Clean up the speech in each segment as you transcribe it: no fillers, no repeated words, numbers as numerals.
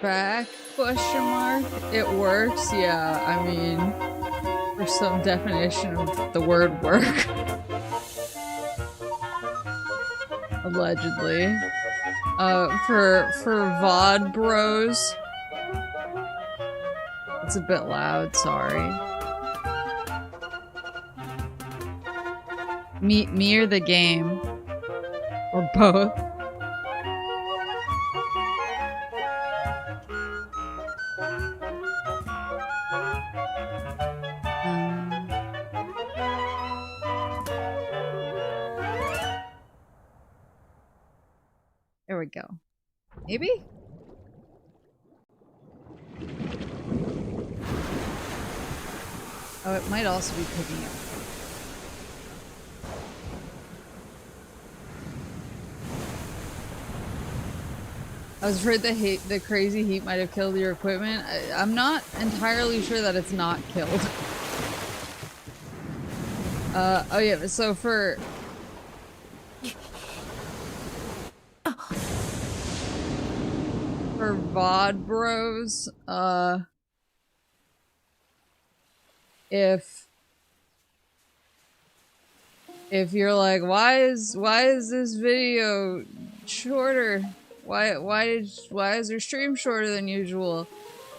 back? Question mark. It works, yeah. I mean, for some definition of the word work. Allegedly. For VOD bros. It's a bit loud, sorry. Me or the game. Or both. There we go. Maybe? Oh, it might also be picking up. I was afraid the crazy heat might have killed your equipment. I'm not entirely sure that it's not killed. Oh yeah, so for VOD bros, if you're like, why is this video shorter? Why is your stream shorter than usual?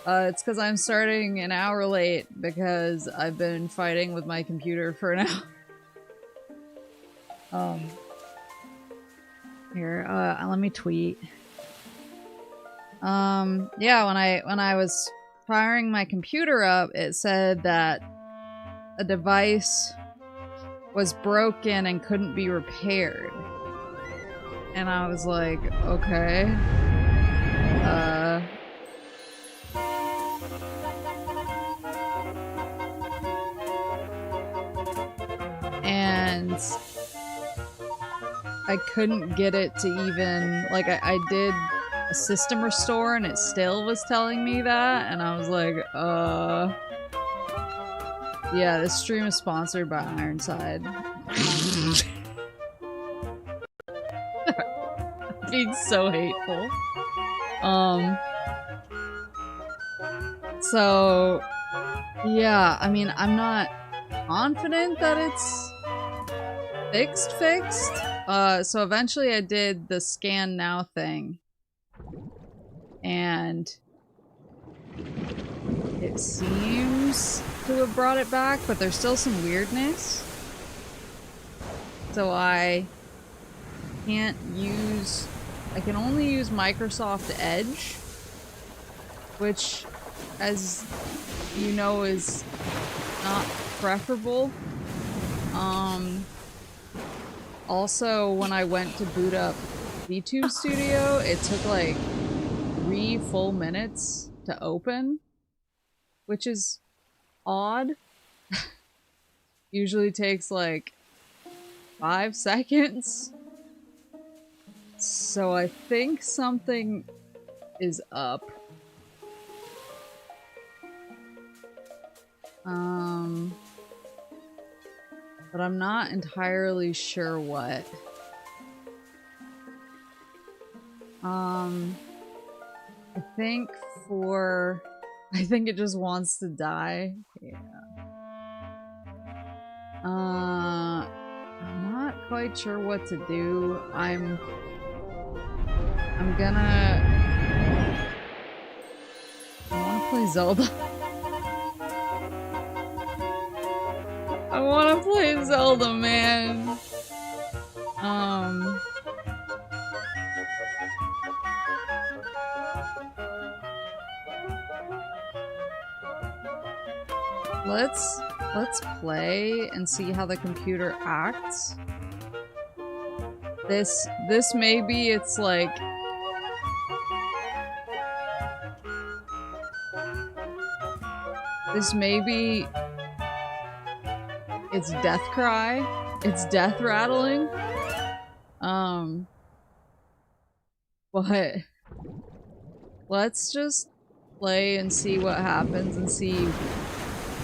It's because I'm starting an hour late because I've been fighting with my computer for an hour. Here, let me tweet. Yeah, when I was firing my computer up, it said that a device was broken and couldn't be repaired. And I was like, okay. And I couldn't get it to even, like, I did a system restore and it still was telling me that, and I was like, yeah, this stream is sponsored by Ironside. Being so hateful. So yeah, I mean, I'm not confident that it's fixed. So eventually I did the scan now thing, and it seems to have brought it back, but there's still some weirdness. So I can only use Microsoft Edge, which, as you know, is not preferable. Also, when I went to boot up VTube Studio, it took like 3 full minutes to open, which is odd. Usually takes like 5 seconds. So I think something is up. But I'm not entirely sure what. I think it just wants to die. Yeah. I'm not quite sure what to do. I wanna play Zelda. I wanna play Zelda, man. Let's play and see how the computer acts. This maybe it's like this maybe it's death cry. It's death rattling. But let's just play and see what happens and see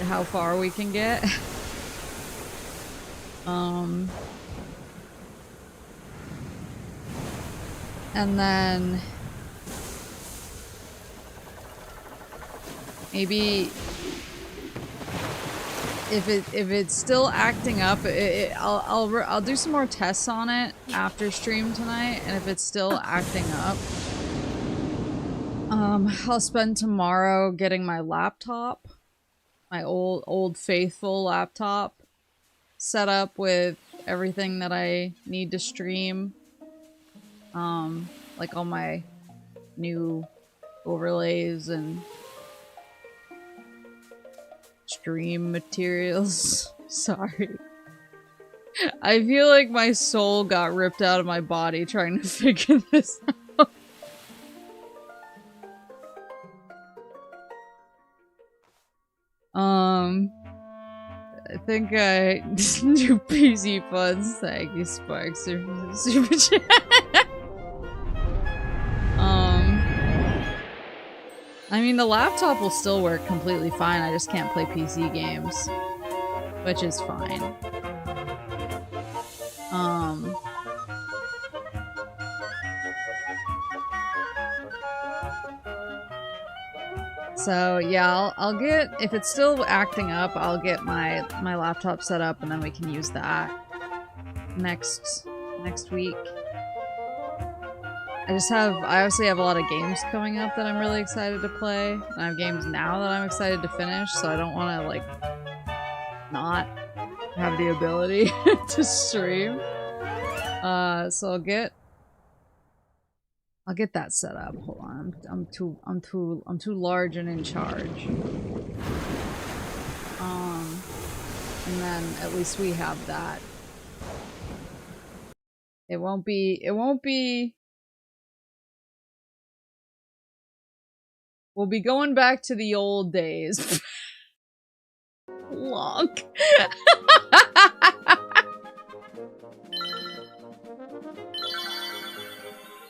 how far we can get. And then maybe if it's still acting up, I'll do some more tests on it after stream tonight, and if it's still acting up, I'll spend tomorrow getting my laptop, my old faithful laptop, set up with everything that I need to stream, like all my new overlays and stream materials. Sorry. I feel like my soul got ripped out of my body trying to figure this out. I think I do PC funds. Thank you, Sparks, for super chat. I mean, the laptop will still work completely fine. I just can't play PC games, which is fine. So yeah, I'll get, if it's still acting up, I'll get my laptop set up, and then we can use that next week. I obviously have a lot of games coming up that I'm really excited to play, and I have games now that I'm excited to finish, so I don't want to, like, not have the ability to stream. So I'll get that set up. Hold on, I'm too large and in charge. And then at least we have that. It won't be. We'll be going back to the old days. Long.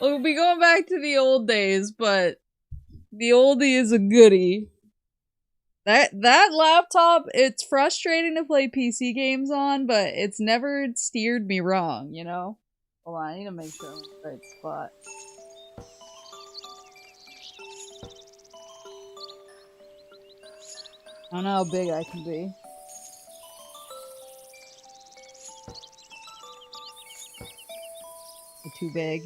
We'll be going back to the old days, but the oldie is a goodie. That laptop, it's frustrating to play PC games on, but it's never steered me wrong, you know? Hold on, I need to make sure I'm in the right spot. I don't know how big I can be. Too big.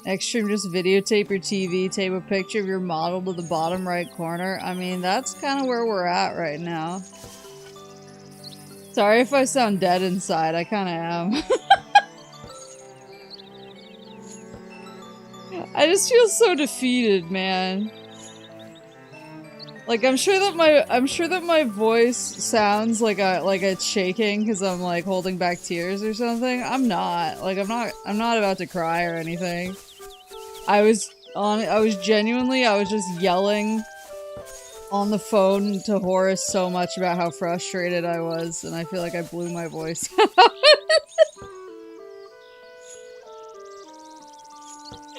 Next stream, just videotape your TV, tape a picture of your model to the bottom right corner. I mean, that's kind of where we're at right now. Sorry if I sound dead inside, I kind of am. I just feel so defeated, man. Like, I'm sure that my voice sounds like it's shaking because I'm like holding back tears or something. I'm not. Like, I'm not about to cry or anything. I was just yelling on the phone to Horace so much about how frustrated I was, and I feel like I blew my voice out.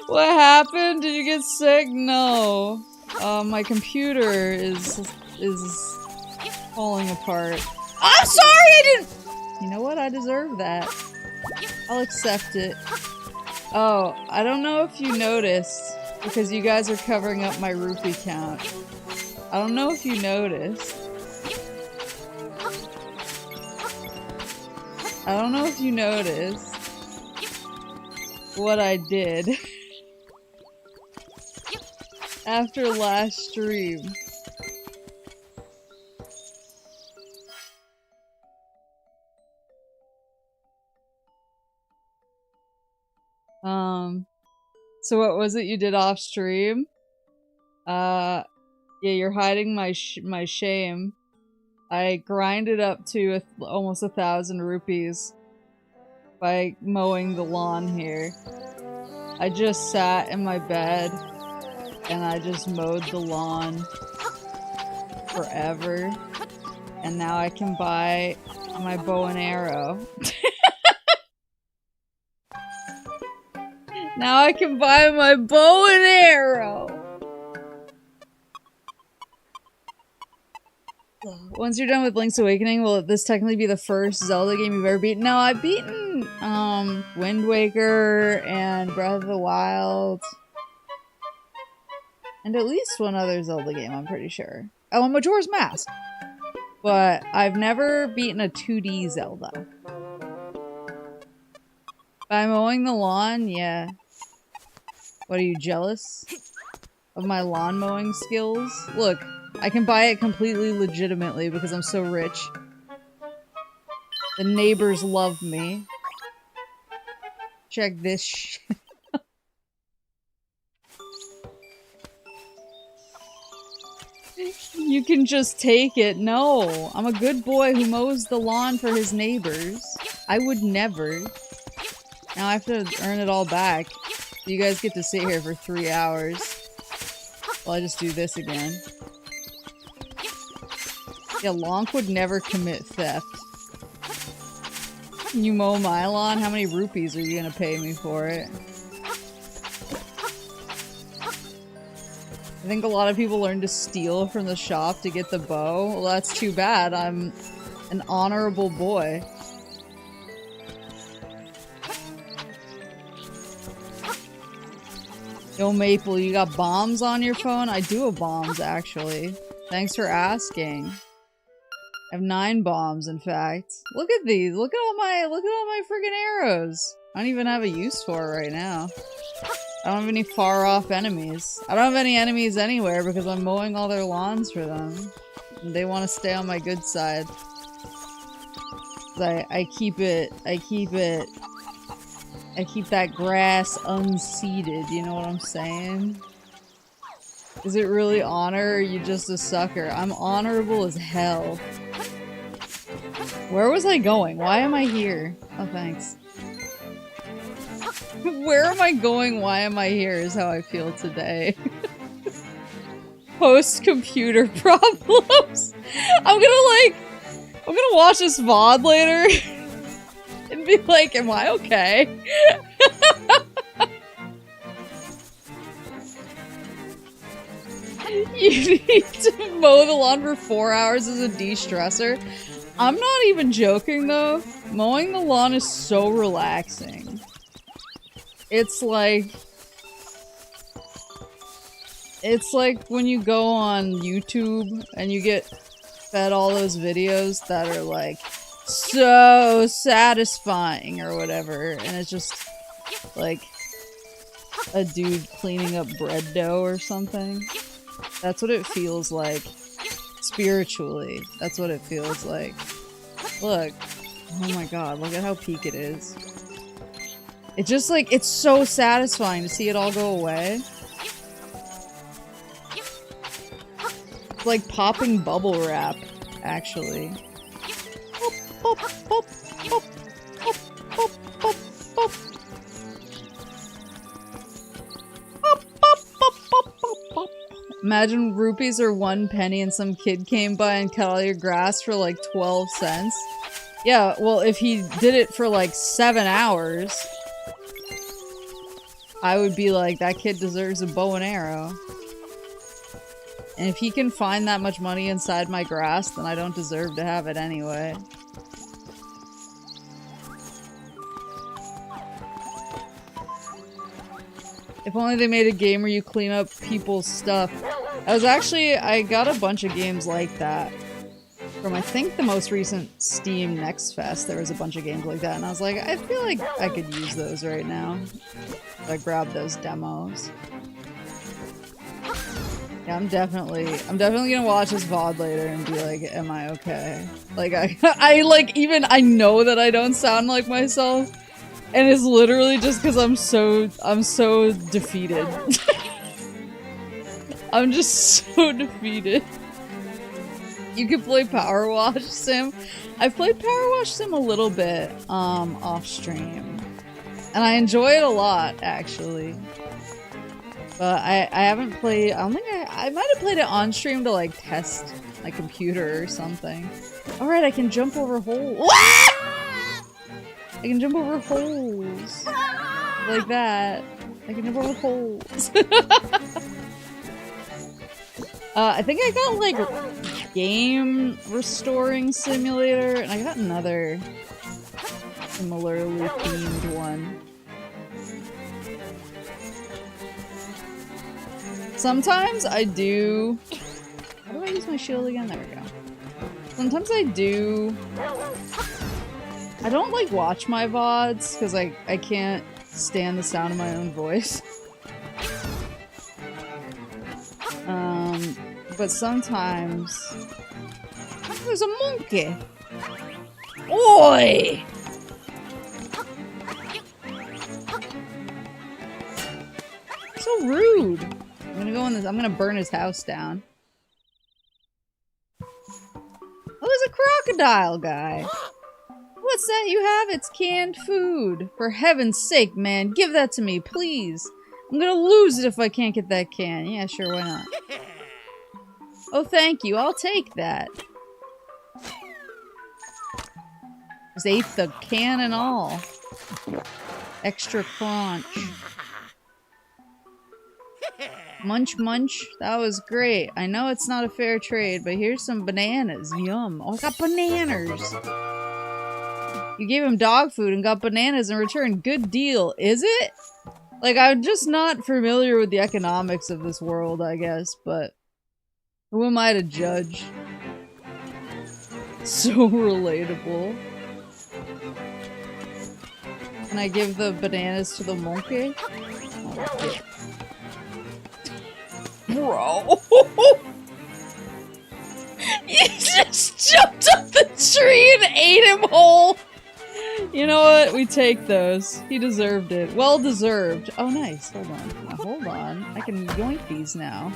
What happened? Did you get sick? No. My computer is falling apart. I'm sorry, I didn't— You know what? I deserve that. I'll accept it. Oh, I don't know if you noticed, because you guys are covering up my rupee count. I don't know if you noticed. I don't know if you noticed what I did after last stream. So what was it you did off stream? Yeah, you're hiding my shame. I grinded up to almost 1,000 rupees by mowing the lawn here. I just sat in my bed and I just mowed the lawn forever. And now I can buy my bow and arrow. Now I can buy my bow and arrow! Once you're done with Link's Awakening, will this technically be the first Zelda game you've ever beaten? No, I've beaten, Wind Waker and Breath of the Wild. And at least one other Zelda game, I'm pretty sure. Oh, and Majora's Mask. But I've never beaten a 2D Zelda. By mowing the lawn, yeah. What, are you jealous of my lawn mowing skills? Look, I can buy it completely legitimately because I'm so rich. The neighbors love me. Check this shit. You can just take it. No, I'm a good boy who mows the lawn for his neighbors. I would never. Now I have to earn it all back. You guys get to sit here for 3 hours. Well, I just do this again. Yeah, Lonk would never commit theft. You mow my lawn? How many rupees are you gonna pay me for it? I think a lot of people learn to steal from the shop to get the bow. Well, that's too bad. I'm an honorable boy. Yo, Maple, you got bombs on your phone? I do have bombs, actually. Thanks for asking. I have 9 bombs, in fact. Look at these. Look at all my freaking arrows. I don't even have a use for it right now. I don't have any far-off enemies. I don't have any enemies anywhere because I'm mowing all their lawns for them. And they want to stay on my good side. I keep that grass unseeded, you know what I'm saying? Is it really honor or are you just a sucker? I'm honorable as hell. Where was I going? Why am I here? Oh, thanks. Where am I going? Why am I here is how I feel today. Post-computer problems. I'm gonna watch this VOD later and be like, am I okay? You need to mow the lawn for 4 hours as a de-stressor. I'm not even joking though. Mowing the lawn is so relaxing. It's like when you go on YouTube and you get fed all those videos that are like so satisfying or whatever, and it's just like a dude cleaning up bread dough or something. That's what it feels like. Spiritually, that's what it feels like. Look. Oh my god, look at how peak it is. It's just like, it's so satisfying to see it all go away. It's like popping bubble wrap, actually. Pop, pop, pop, pop, pop, pop, pop, pop. Imagine rupees are 1 penny and some kid came by and cut all your grass for like 12 cents. Yeah, well, if he did it for like 7 hours, I would be like, that kid deserves a bow and arrow. And if he can find that much money inside my grass, then I don't deserve to have it anyway. If only they made a game where you clean up people's stuff. I got a bunch of games like that. From I think the most recent Steam Next Fest, there was a bunch of games like that, and I was like, I feel like I could use those right now. So I grabbed those demos. Yeah, I'm definitely gonna watch this VOD later and be like, am I okay? Like, I know that I don't sound like myself, and it's literally just because I'm so defeated. I'm just so defeated. You can play Power Wash Sim. I've played Power Wash Sim a little bit, off stream. And I enjoy it a lot, actually. But I haven't played, I don't think I might have played it on stream to like test my computer or something. Alright, I can jump over holes. I can jump over holes. Like that. I can jump over holes. I think I got like game restoring simulator, and I got another similarly themed one. Sometimes I do... How do I use my shield again? There we go. Sometimes I do... I don't like watch my VODs because I can't stand the sound of my own voice. But sometimes... There's a monkey! Oi! So rude! I'm gonna go in this. I'm gonna burn his house down. Oh, there's a crocodile guy! What's that you have? It's canned food. For heaven's sake, man, give that to me, please. I'm gonna lose it if I can't get that can. Yeah, sure, why not? Oh, thank you. I'll take that. Just ate the can and all. Extra crunch. Munch munch. That was great. I know it's not a fair trade, but here's some bananas. Yum. Oh, I got bananas. You gave him dog food and got bananas in return. Good deal. Is it? Like, I'm just not familiar with the economics of this world, I guess, but who am I to judge? So relatable. Can I give the bananas to the monkey? Oh, yeah. Bro! You just jumped up the tree and ate him whole! You know what? We take those. He deserved it. Well deserved. Oh, nice. Hold on. Now, hold on. I can yoink these now.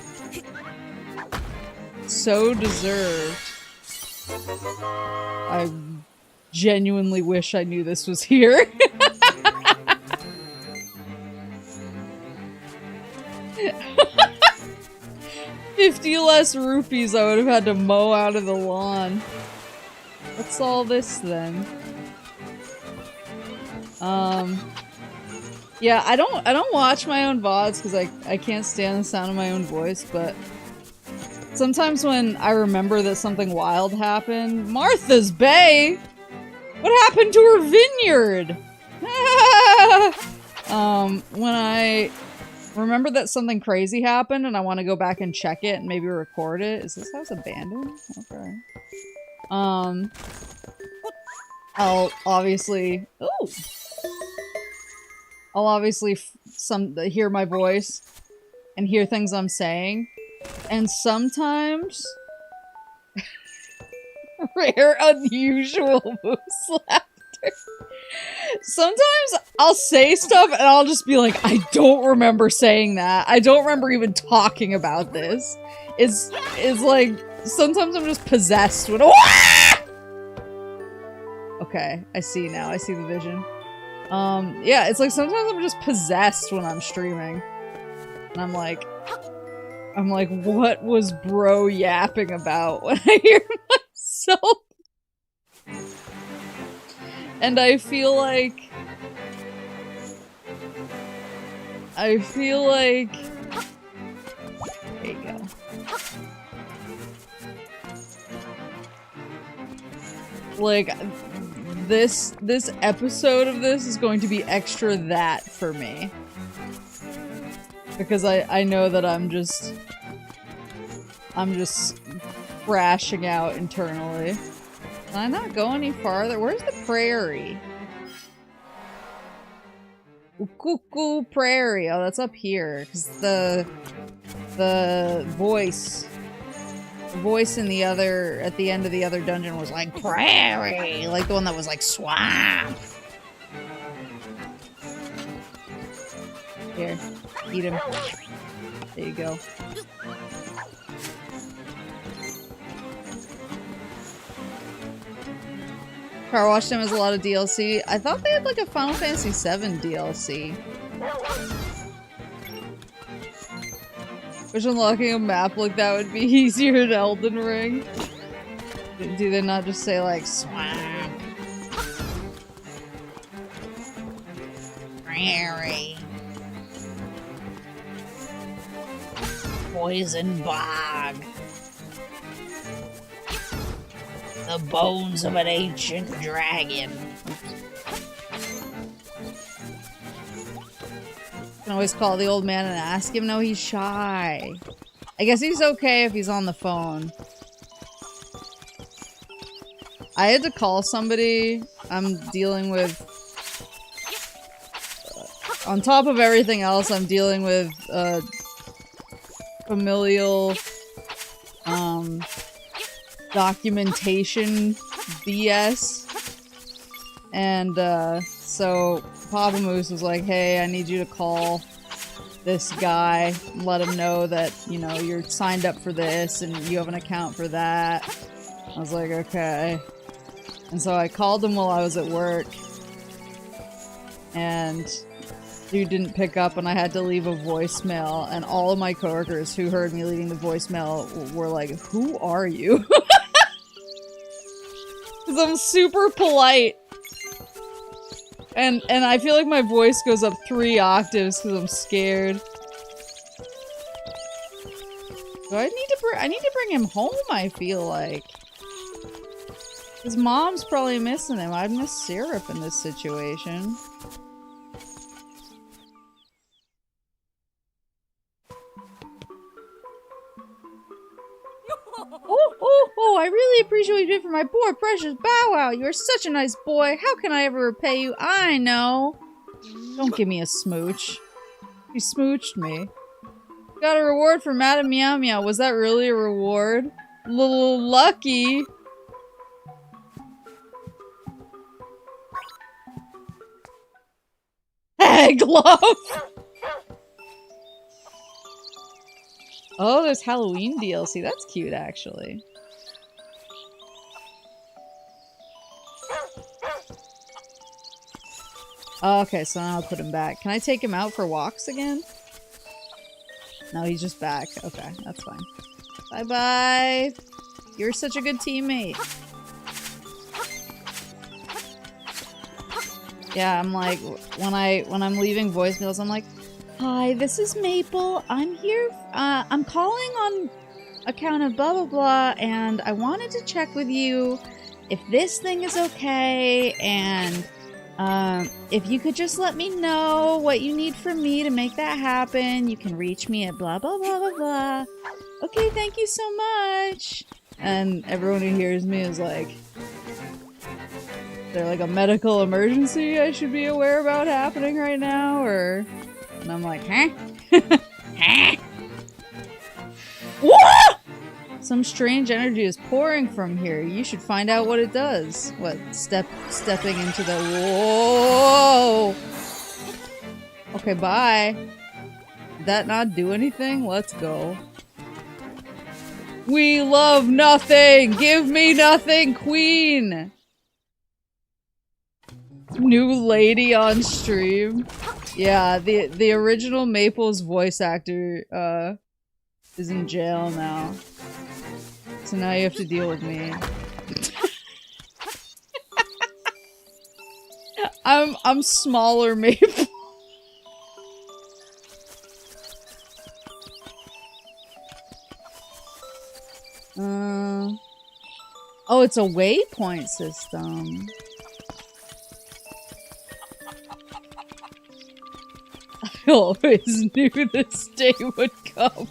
So deserved. I genuinely wish I knew this was here. 50 less rupees I would have had to mow out of the lawn. What's all this then? Yeah, I don't watch my own VODs because I can't stand the sound of my own voice, but sometimes when I remember that something wild happened, Martha's Bay! What happened to her vineyard? When I remember that something crazy happened and I want to go back and check it and maybe record it. Is this house abandoned? Okay. I'll obviously... Ooh! I'll obviously hear my voice and hear things I'm saying. And sometimes... rare, unusual moose laughter. Sometimes I'll say stuff and I'll just be like, I don't remember saying that. I don't remember even talking about this. It's like, sometimes I'm just possessed with- Okay, I see now. I see the vision. Yeah, it's like sometimes I'm just possessed when I'm streaming. And I'm like, what was bro yapping about when I hear myself? And I feel like... There you go. Like, this episode of this is going to be extra that for me. Because I know that I'm just crashing out internally. Can I not go any farther? Where's the prairie? Cuckoo Prairie. Oh, that's up here. Cause the voice in the other, at the end of the other dungeon was like, prairie! Like the one that was like, swamp! Here, eat him. There you go. Car Wash Time has a lot of DLC. I thought they had like a Final Fantasy VII DLC. Which unlocking a map like that would be easier in Elden Ring. Do they not just say like, swamp? Prairie. Poison bog. The bones of an ancient dragon. Can always call the old man and ask him. No, he's shy. I guess he's okay if he's on the phone. I had to call somebody. I'm dealing with... on top of everything else, I'm dealing with, familial, documentation BS. And, so Papa Moose was like, hey, I need you to call this guy and let him know that, you know, you're signed up for this and you have an account for that. I was like, okay. And so I called him while I was at work. And dude didn't pick up and I had to leave a voicemail, and all of my coworkers who heard me leaving the voicemail were like, who are you? Because I'm super polite. And I feel like my voice goes up 3 octaves because I'm scared. So I need to bring him home, I feel like. His mom's probably missing him. I'd miss Syrup in this situation. Oh, I really appreciate what you did for my poor precious Bow Wow. You are such a nice boy. How can I ever repay you? I know. Don't give me a smooch. You smooched me. Got a reward for Madam Meow Meow. Was that really a reward? Little lucky. Hey, glove! Oh, there's Halloween DLC. That's cute, actually. Oh, okay, so now I'll put him back. Can I take him out for walks again? No, he's just back. Okay, that's fine. Bye-bye! You're such a good teammate. Yeah, I'm like, when I'm leaving voicemails, I'm like, hi, this is Maple. I'm here, I'm calling on account of blah blah blah, and I wanted to check with you if this thing is okay, and if you could just let me know what you need from me to make that happen. You can reach me at blah blah blah blah blah. Okay, thank you so much. And everyone who hears me is like, is there like a medical emergency I should be aware about happening right now, or... And I'm like, huh? Huh? What? Some strange energy is pouring from here. You should find out what it does. What? Stepping into the... Whoa! Okay, bye. Did that not do anything? Let's go. We love nothing! Give me nothing, queen! New lady on stream. Yeah, the original Maple's voice actor, is in jail now. So now you have to deal with me. I'm smaller Maple. Oh, it's a waypoint system. I always knew this day would come.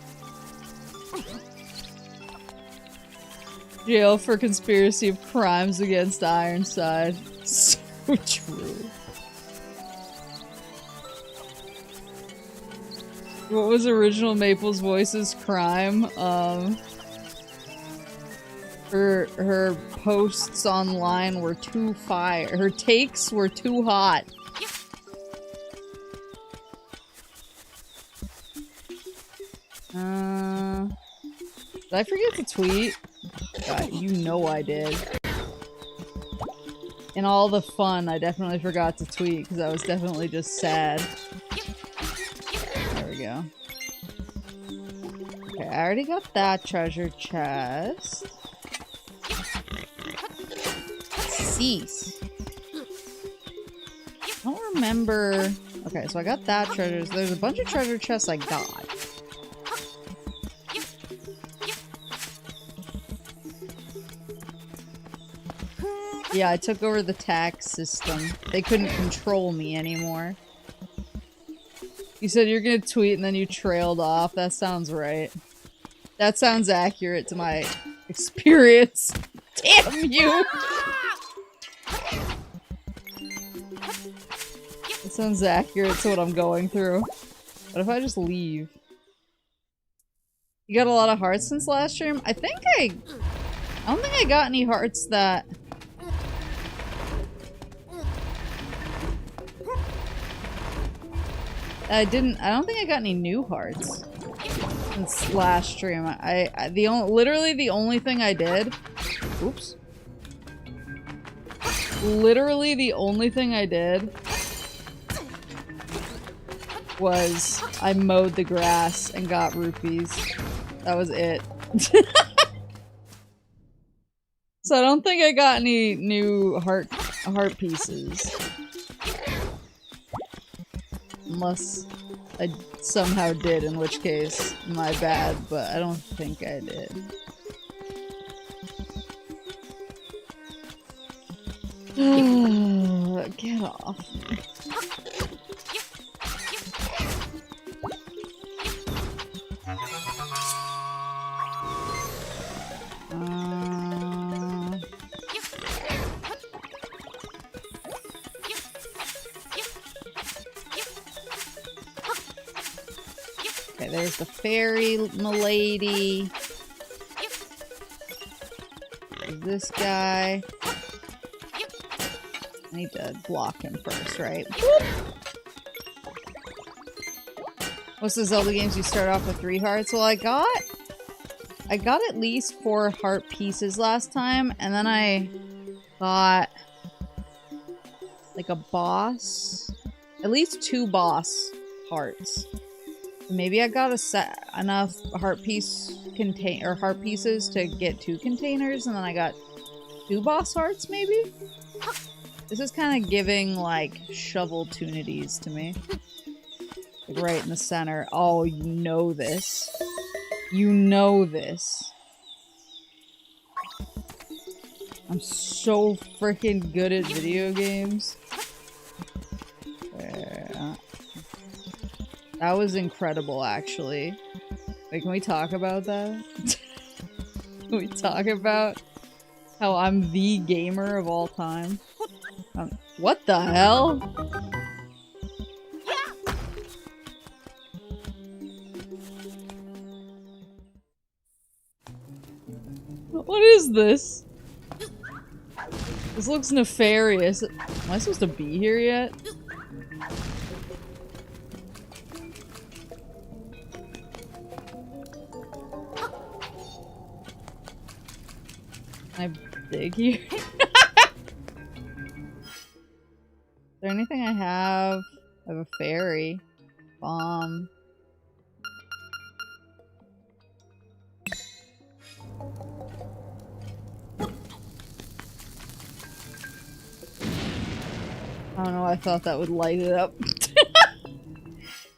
Jail for conspiracy of crimes against Ironside. So true. What was original Maple's voice's crime? Her posts online were too fire. Her takes were too hot. Did I forget to tweet? God, you know I did. In all the fun, I definitely forgot to tweet because I was definitely just sad. There we go. Okay, I already got that treasure chest. Cease. I don't remember. Okay, so I got that treasure. So there's a bunch of treasure chests I got. Yeah, I took over the tax system. They couldn't control me anymore. You said you're gonna tweet and then you trailed off. That sounds right. That sounds accurate to my experience. Damn you! That sounds accurate to what I'm going through. What if I just leave? You got a lot of hearts since last stream? I don't think I got any hearts that... I don't think I got any new hearts since last stream. Literally the only thing I did... Oops. Literally the only thing I did was I mowed the grass and got rupees. That was it. So I don't think I got any new heart pieces. Unless I somehow did, in which case, my bad, but I don't think I did. Get off. Okay, there's the fairy milady. There's this guy. I need to block him first, right? Most of the Zelda games you start off with 3 hearts. Well, I got at least 4 heart pieces last time, and then I got like a boss, at least 2 boss hearts. Maybe I got enough heart pieces to get 2 containers, and then I got 2 boss hearts, maybe? This is kind of giving, like, shovel-tunities to me. Like, right in the center. Oh, you know this. You know this. I'm so freaking good at video games. That was incredible, actually. Wait, can we talk about that? Can we talk about how I'm the gamer of all time? What the hell? What is this? This looks nefarious. Am I supposed to be here yet? Can I dig here? Is there anything I have? I have a fairy. Bomb. I don't know, I thought that would light it up.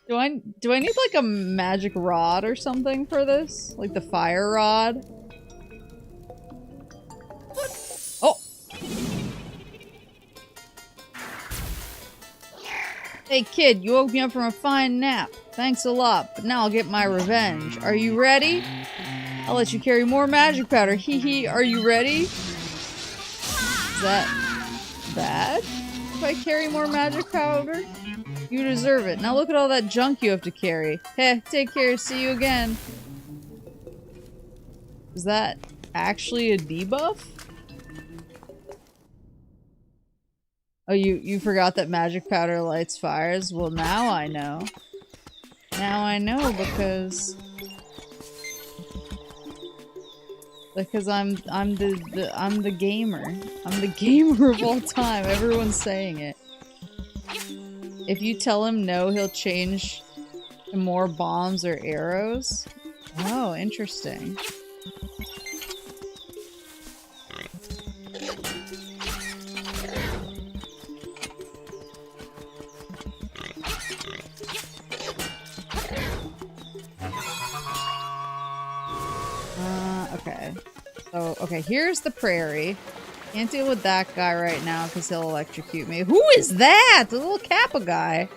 Do I need like a magic rod or something for this? Like the fire rod? Oh! Hey kid, you woke me up from a fine nap. Thanks a lot, but now I'll get my revenge. Are you ready? I'll let you carry more magic powder. Hee hee, are you ready? Is that bad? If I carry more magic powder? You deserve it. Now look at all that junk you have to carry. Heh, take care, see you again. Is that actually a debuff? Oh, you forgot that magic powder lights fires? Well, now I know. Now I know because I'm the gamer. I'm the gamer of all time. Everyone's saying it. If you tell him no, he'll change to more bombs or arrows. Oh, interesting. Okay. So, okay, here's the prairie. Can't deal with that guy right now because he'll electrocute me. Who is that? The little Kappa guy.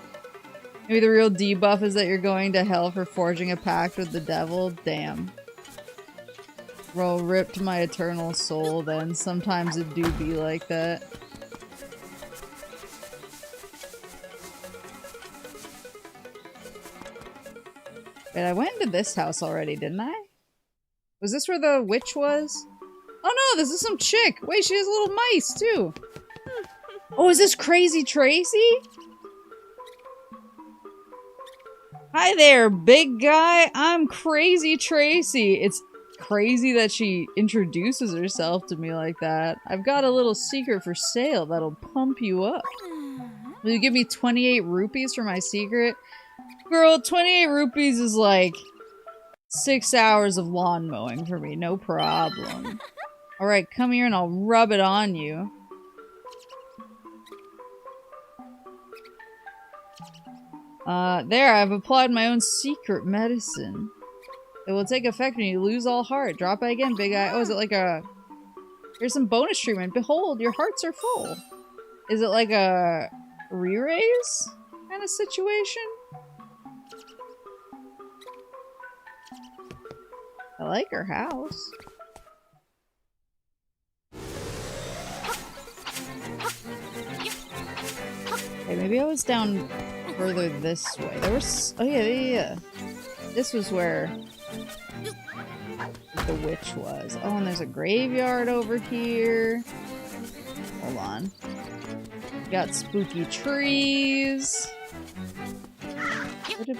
Maybe the real debuff is that you're going to hell for forging a pact with the devil? Damn. Bro, ripped my eternal soul then. Sometimes it do be like that. Wait, I went into this house already, didn't I? Was this where the witch was? Oh no, this is some chick! Wait, she has little mice, too! Oh, is this Crazy Tracy? Hi there, big guy! I'm Crazy Tracy! It's crazy that she introduces herself to me like that. I've got a little secret for sale that'll pump you up. Will you give me 28 rupees for my secret? Girl, 28 rupees is like 6 hours of lawn mowing for me, no problem. Alright, come here and I'll rub it on you. There, I've applied my own secret medicine. It will take effect when you lose all heart. Drop it again, big eye. Oh, is it like a... Here's some bonus treatment. Behold, your hearts are full. Is it like a re-raise kind of situation? I like her house. Okay, maybe I was down further this way. There was... Oh, yeah. This was where the witch was. Oh, and there's a graveyard over here. Hold on. Got spooky trees. How do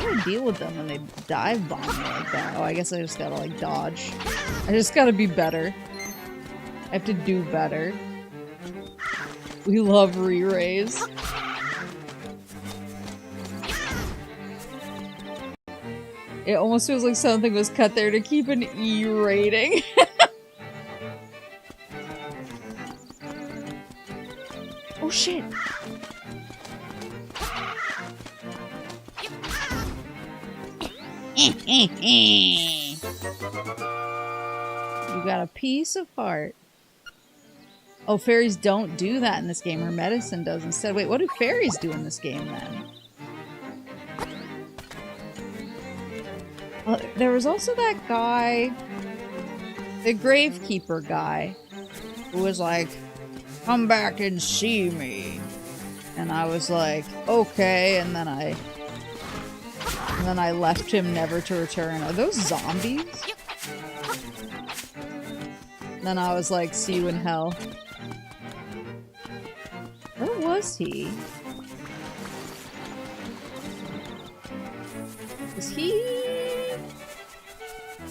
I deal with them when they dive bomb me like that? Oh, I guess I just gotta, like, dodge. I just gotta be better. I have to do better. We love re-raise. It almost feels like something was cut there to keep an E rating. Oh shit! You got a piece of heart. Oh, fairies don't do that in this game. Her medicine does instead. Wait, what do fairies do in this game then? There was also that guy, the gravekeeper guy, who was like, come back and see me. And I was like, okay, and then I left him never to return. Are those zombies? And then I was like, see you in hell. Where was he? Is he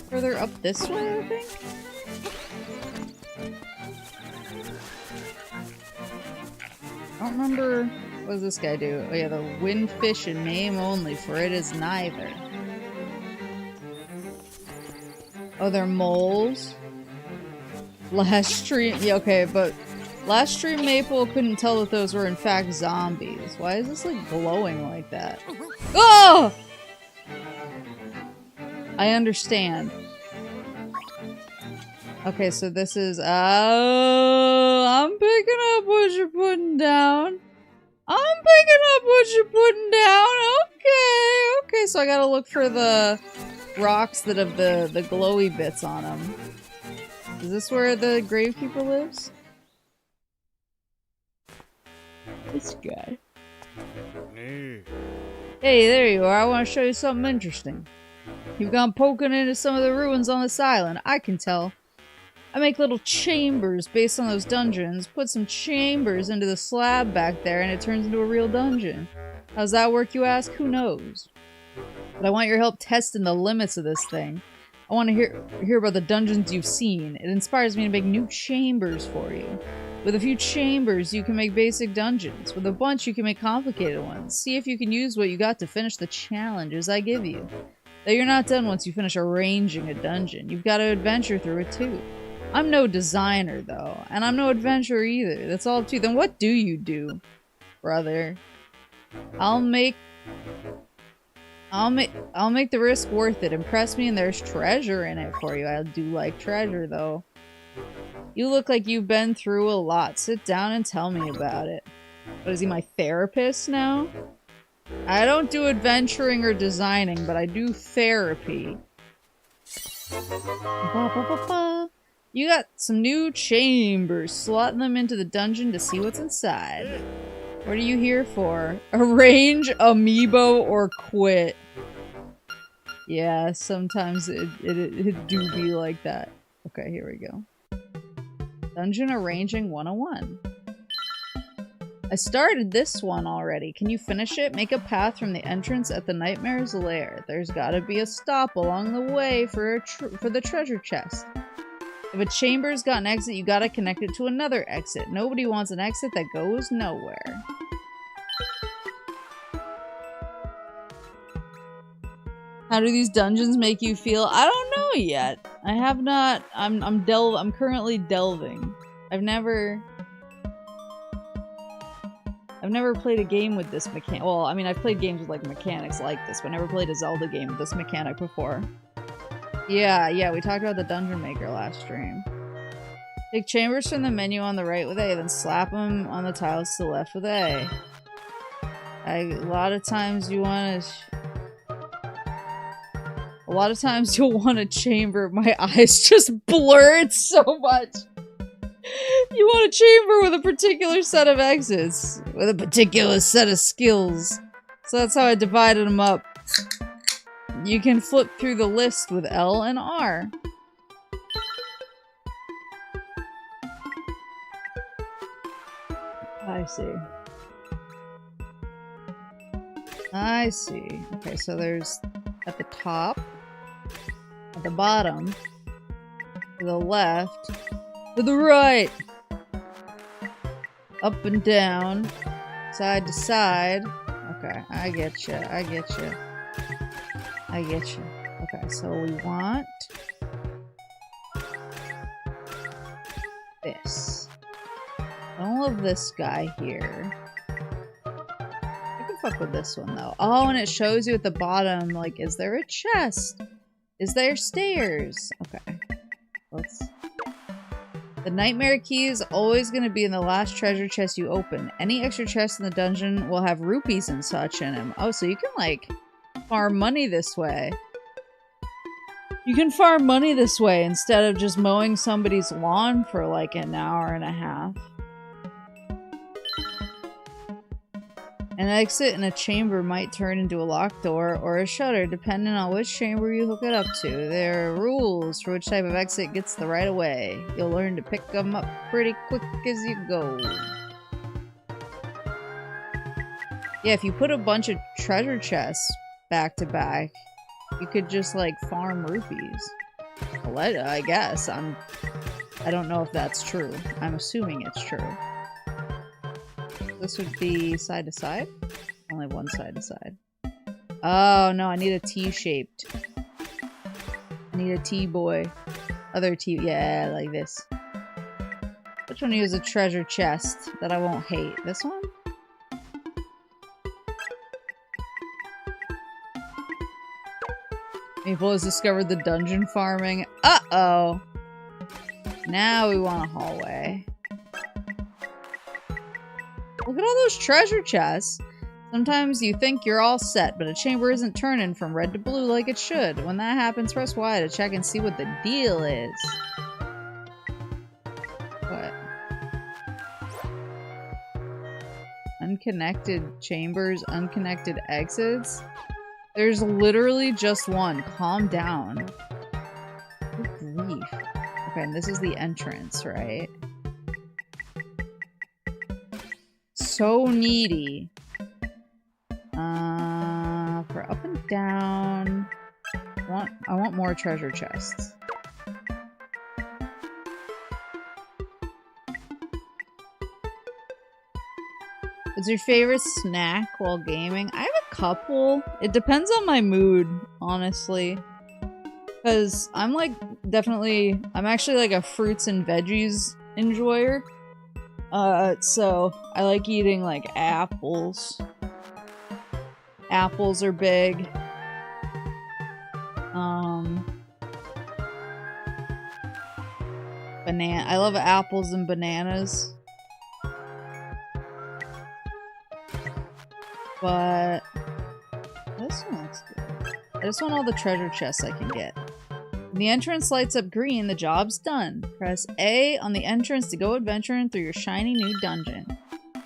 further up this way, I think? I don't remember. What does this guy do? Oh yeah, the windfish in name only, for it is neither. Oh, they're moles? Last stream... Yeah, okay, but... Last stream Maple couldn't tell that those were in fact zombies. Why is this like glowing like that? Oh! I understand. Okay, so this is... Oh, I'm picking up what you're putting down. I'm picking up what you're putting down. Okay, okay, so I gotta look for the rocks that have the glowy bits on them. Is this where the gravekeeper lives? This guy. Hey, there you are. I want to show you something interesting. You've gone poking into some of the ruins on this island. I can tell. I make little chambers based on those dungeons. Put some chambers into the slab back there and it turns into a real dungeon. How's that work, you ask? Who knows? But I want your help testing the limits of this thing. I want to hear about the dungeons you've seen. It inspires me to make new chambers for you. With a few chambers, you can make basic dungeons. With a bunch, you can make complicated ones. See if you can use what you got to finish the challenges I give you. Though you're not done once you finish arranging a dungeon. You've got to adventure through it too. I'm no designer, though. And I'm no adventurer either. That's all up to you. Then what do you do, brother? I'll make I'll make the risk worth it. Impress me and there's treasure in it for you. I do like treasure though. You look like you've been through a lot. Sit down and tell me about it. What, is he my therapist now? I don't do adventuring or designing, but I do therapy. Ba, ba, ba, ba. You got some new chambers. Slot them into the dungeon to see what's inside. What are you here for? Arrange, amiibo, or quit? Yeah, sometimes it do be like that. Okay, here we go. Dungeon Arranging 101. I started this one already. Can you finish it? Make a path from the entrance at the Nightmare's lair. There's gotta be a stop along the way for the treasure chest. If a chamber's got an exit, you gotta connect it to another exit. Nobody wants an exit that goes nowhere. How do these dungeons make you feel? I don't know yet. I have not. I'm currently delving. I've never played a game with this mechanic. Well, I mean, I've played games with like mechanics like this, but never played a Zelda game with this mechanic before. Yeah, we talked about the Dungeon Maker last stream. Take chambers from the menu on the right with A, then slap them on the tiles to the left with A. A lot of times you'll want a chamber. My eyes just blurred so much. You want a chamber with a particular set of exits, with a particular set of skills. So that's how I divided them up. You can flip through the list with L and R. I see. I see. Okay, so there's at the top, at the bottom, to the left, to the right, up and down, side to side. Okay, I get you. I get you. I get you. Okay, so we want this. I don't love this guy here. I can fuck with this one though. Oh, and it shows you at the bottom, like, is there a chest? Is there stairs? Okay. Let's... The nightmare key is always going to be in the last treasure chest you open. Any extra chest in the dungeon will have rupees and such in them. Oh, so you can, like, farm money this way. You can farm money this way instead of just mowing somebody's lawn for, like, an hour and a half. An exit in a chamber might turn into a locked door or a shutter, depending on which chamber you hook it up to. There are rules for which type of exit gets the right of way. You'll learn to pick them up pretty quick as you go. Yeah, if you put a bunch of treasure chests back to back, you could just, like, farm rupees. I guess. I don't know if that's true. I'm assuming it's true. This would be side to side? Only one side to side. Oh, no, I need a T-shaped. I need a T-boy. Other T, yeah, like this. Which one is a treasure chest that I won't hate? This one? Maple has discovered the dungeon farming. Uh-oh! Now we want a hallway. Look at all those treasure chests. Sometimes you think you're all set, but a chamber isn't turning from red to blue like it should. When that happens, press Y to check and see what the deal is. What? Unconnected chambers, unconnected exits? There's literally just one. Calm down. Good grief. Okay, and this is the entrance, right? So needy. For up and down. I want more treasure chests. What's your favorite snack while gaming? I have a couple. It depends on my mood, honestly. Because I'm like, I'm actually like a fruits and veggies enjoyer. So I like eating like apples. Apples are big. I love apples and bananas. But this one looks good. I just want all the treasure chests I can get. When the entrance lights up green, the job's done. Press A on the entrance to go adventuring through your shiny new dungeon.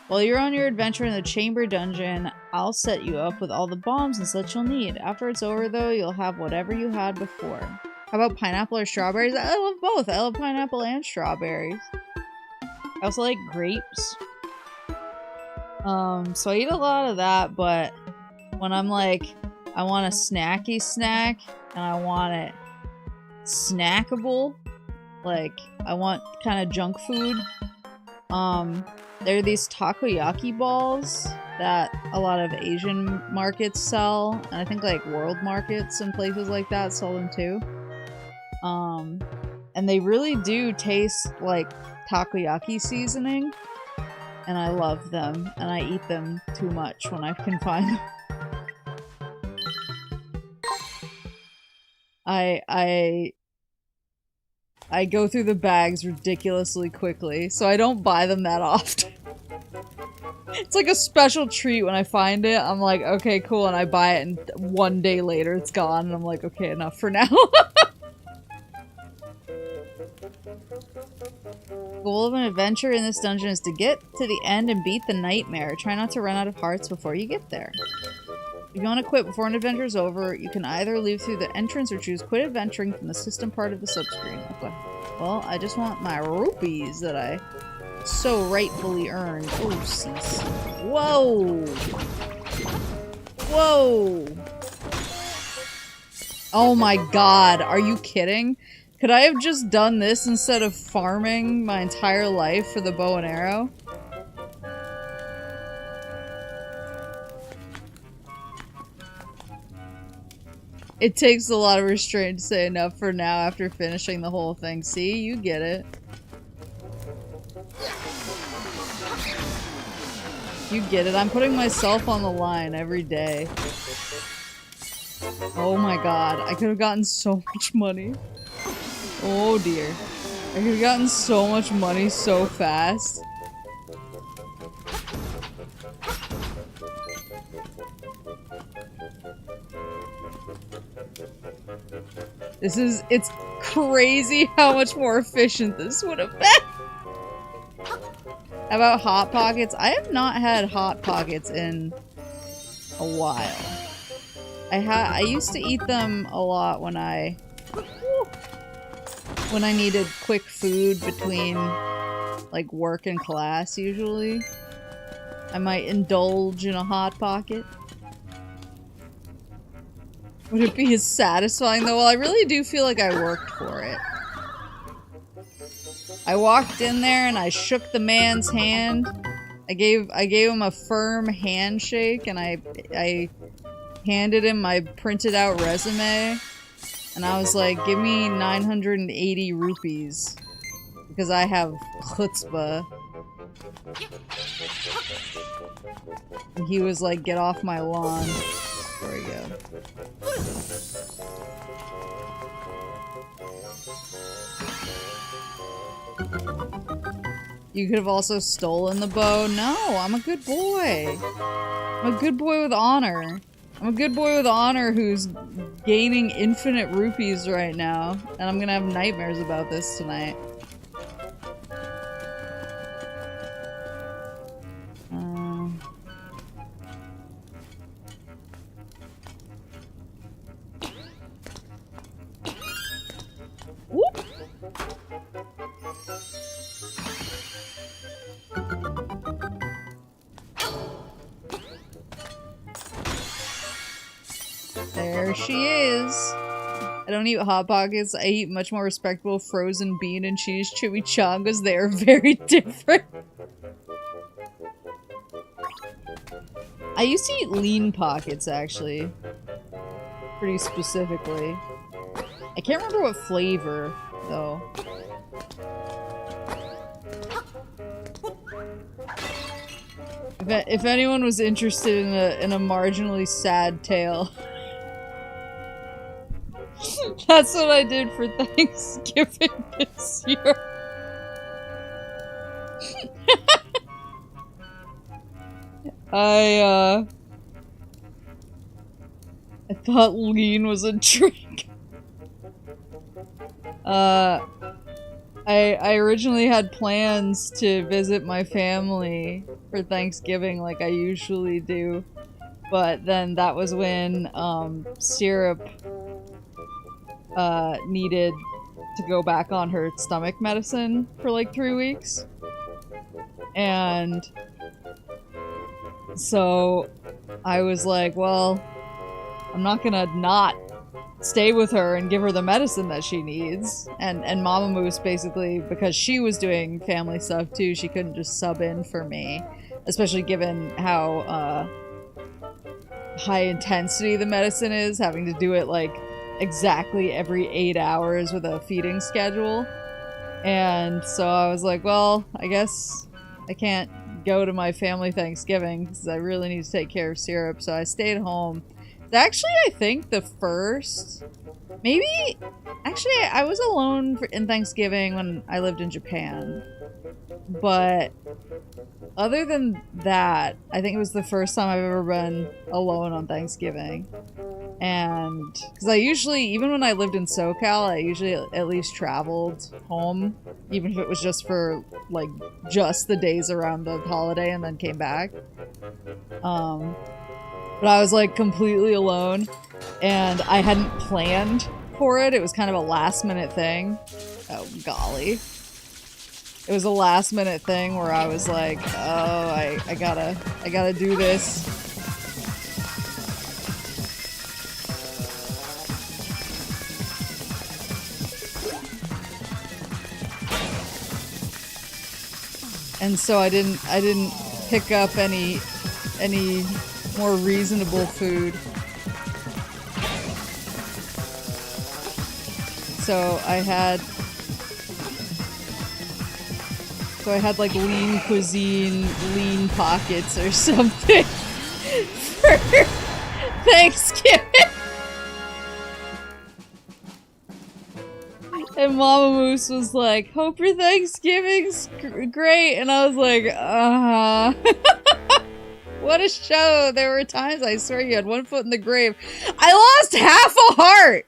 While you're on your adventure in the chamber dungeon, I'll set you up with all the bombs and such you'll need. After it's over though, you'll have whatever you had before. How about pineapple or strawberries? I love both. I love pineapple and strawberries. I also like grapes. So I eat a lot of that, but when I'm like, I want a snacky snack, and I want it snackable, like, I want kind of junk food, there are these takoyaki balls that a lot of Asian markets sell, and I think like world markets and places like that sell them too. And they really do taste like takoyaki seasoning, and I love them, and I eat them too much when I can find them. I go through the bags ridiculously quickly, so I don't buy them that often. It's like a special treat when I find it. I'm like, okay, cool, and I buy it, and one day later it's gone, and I'm like, okay, enough for now. The goal of an adventure in this dungeon is to get to the end and beat the nightmare. Try not to run out of hearts before you get there. If you want to quit before an adventure is over, you can either leave through the entrance or choose quit adventuring from the system part of the subscreen. Okay. Well, I just want my rupees that I so rightfully earned. Oh, cease. Whoa! Whoa! Oh my god, are you kidding? Could I have just done this instead of farming my entire life for the bow and arrow? It takes a lot of restraint to say enough for now after finishing the whole thing. See? You get it. You get it. I'm putting myself on the line every day. Oh my god. I could have gotten so much money. Oh dear. I could have gotten so much money so fast. It's crazy how much more efficient this would have been. How about Hot Pockets? I have not had Hot Pockets in a while. I used to eat them a lot when I needed quick food between like work and class usually. I might indulge in a Hot Pocket. Would it be as satisfying though? Well, I really do feel like I worked for it. I walked in there and I shook the man's hand. I gave him a firm handshake and I handed him my printed out resume. And I was like, give me 980 rupees. Because I have chutzpah. And he was like, get off my lawn. There we go. You could have also stolen the bow. No, I'm a good boy. I'm a good boy with honor. I'm a good boy with honor who's gaining infinite rupees right now. And I'm gonna have nightmares about this tonight. Whoop! There she is. I don't eat Hot Pockets. I eat much more respectable frozen bean and cheese chimichangas. They are very different. I used to eat Lean Pockets, actually. Pretty specifically. I can't remember what flavor, though. If anyone was interested in a marginally sad tale. That's what I did for Thanksgiving this year. I thought lean was a drink. I originally had plans to visit my family for Thanksgiving like I usually do, but then that was when Syrup needed to go back on her stomach medicine for like 3 weeks. And so I was like, well, I'm not gonna not stay with her and give her the medicine that she needs. And Mama Moose basically, because she was doing family stuff too, she couldn't just sub in for me. Especially given how high intensity the medicine is, having to do it like exactly every 8 hours with a feeding schedule. And so I was like, well, I guess I can't go to my family Thanksgiving because I really need to take care of Syrup, so I stayed home. It's actually, I think, the first... Maybe... Actually, I was alone in Thanksgiving when I lived in Japan. But other than that, I think it was the first time I've ever been alone on Thanksgiving. And because I usually, even when I lived in SoCal, I usually at least traveled home, even if it was just for like just the days around the holiday and then came back. But I was like completely alone and I hadn't planned for it. It was kind of a last minute thing. Oh golly. It was a last minute thing where I was like, oh, I gotta do this. And so I didn't pick up any more reasonable food. So I had like lean cuisine, lean pockets or something for Thanksgiving. And Mama Moose was like, hope your Thanksgiving's great. And I was like, what a show. There were times I swear you had one foot in the grave. I lost half a heart.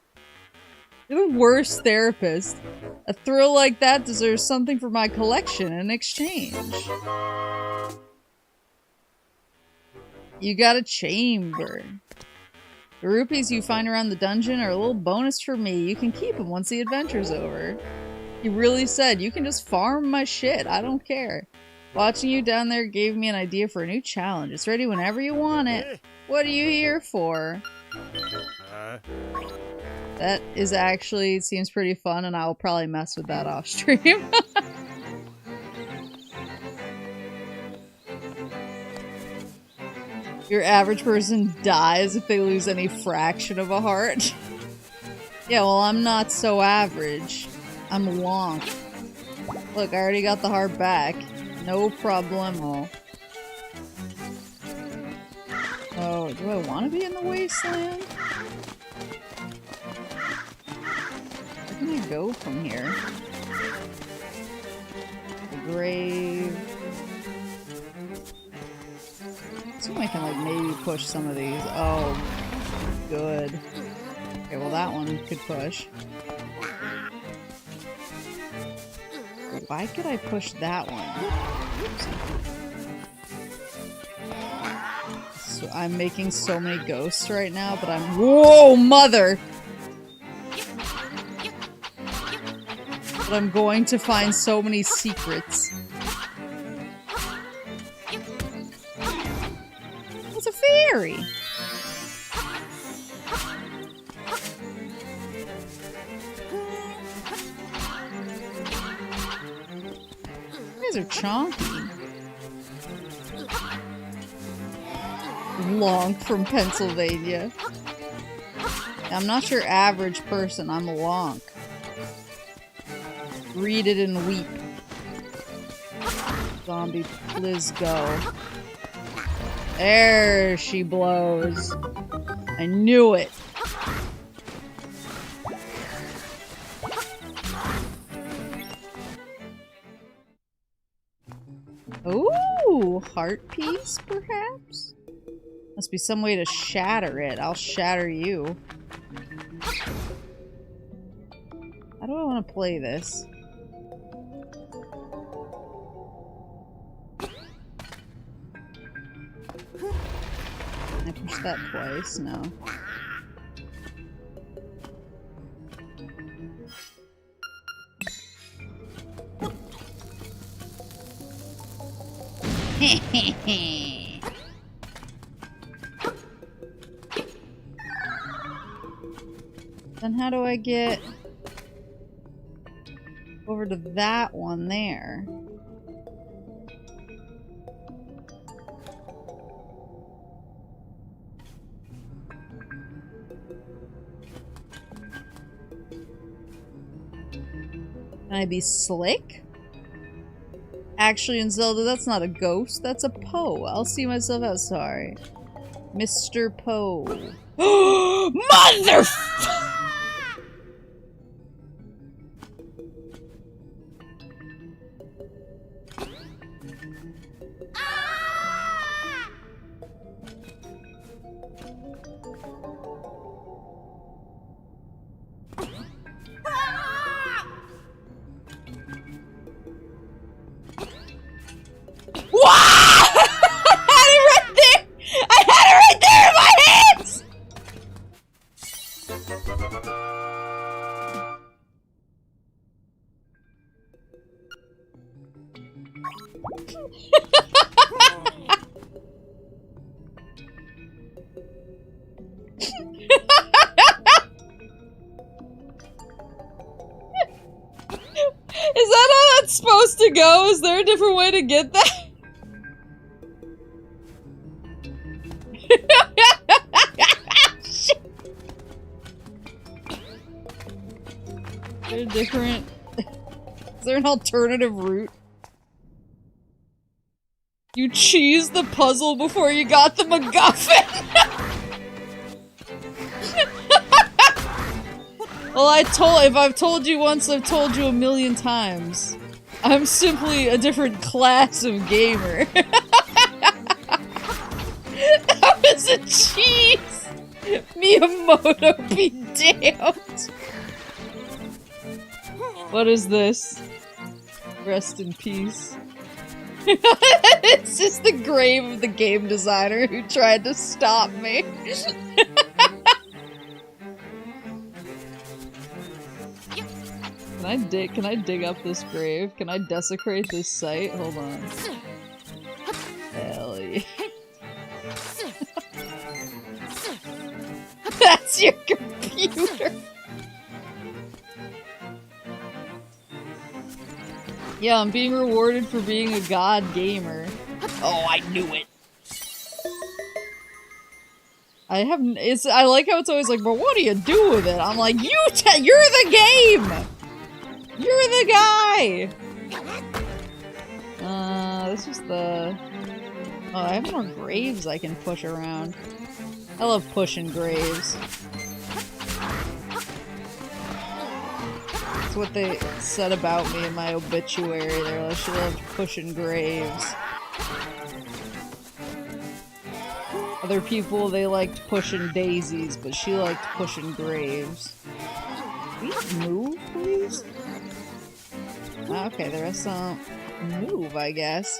You're the worst therapist. A thrill like that deserves something for my collection in exchange. You got a chamber. The rupees you find around the dungeon are a little bonus for me. You can keep them once the adventure's over. He really said, you can just farm my shit. I don't care. Watching you down there gave me an idea for a new challenge. It's ready whenever you want it. What are you here for? That is actually, seems pretty fun, and I will probably mess with that off stream. Your average person dies if they lose any fraction of a heart. Yeah, well, I'm not so average. I'm lonk. Look, I already got the heart back. No problemo. Oh, do I want to be in the wasteland? Where can I go from here? The grave. Assume I can like maybe push some of these. Oh, good. Okay, well that one could push. Why could I push that one? So I'm making so many ghosts right now, but I'm— whoa, mother! But I'm going to find so many secrets. It's a fairy! You guys are chonky. Lonk from Pennsylvania. I'm not your average person, I'm a lonk. Read it and weep. Zombie, please go. There she blows. I knew it. Ooh, heart piece, perhaps? Must be some way to shatter it. I'll shatter you. How do I want to play this? I pushed that twice, no. Then how do I get over to that one there? Can I be slick? Actually, in Zelda, that's not a ghost, that's a Poe. I'll see myself out, sorry. Mr. Poe. Mother! Is that how that's supposed to go? Is there a different way to get that? Is there a different... Is there an alternative route? You cheesed the puzzle before you got the MacGuffin! Well, if I've told you once, I've told you a million times. I'm simply a different class of gamer. That was a cheese! Miyamoto be damned! What is this? Rest in peace. It's just the grave of the game designer who tried to stop me. Can I dig up this grave? Can I desecrate this site? Hold on. Hell yeah. That's your computer! Yeah, I'm being rewarded for being a god gamer. Oh, I knew it! I like how it's always like, but what do you do with it? I'm like, you're the game! You're the guy! This is the... Oh, I have more graves I can push around. I love pushing graves. That's what they said about me in my obituary. They're like, she loved pushing graves. Other people, they liked pushing daisies, but she liked pushing graves. Please move, please? Okay, the rest don't move, I guess.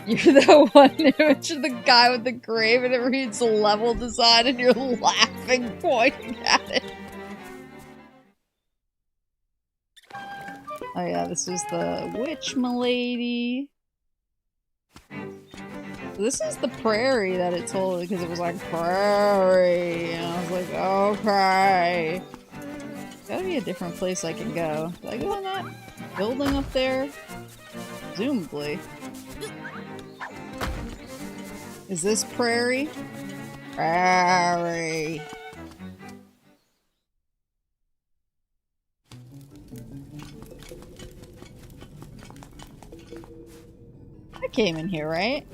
You're the one image of the guy with the grave and it reads level design and you're laughing, pointing at it. Oh yeah, this is the witch milady. This is the prairie that it told me because it was like prairie and I was like, okay. Gotta be a different place I can go. Did I go in that building up there? Presumably. Is this prairie? Prairie. I came in here, right?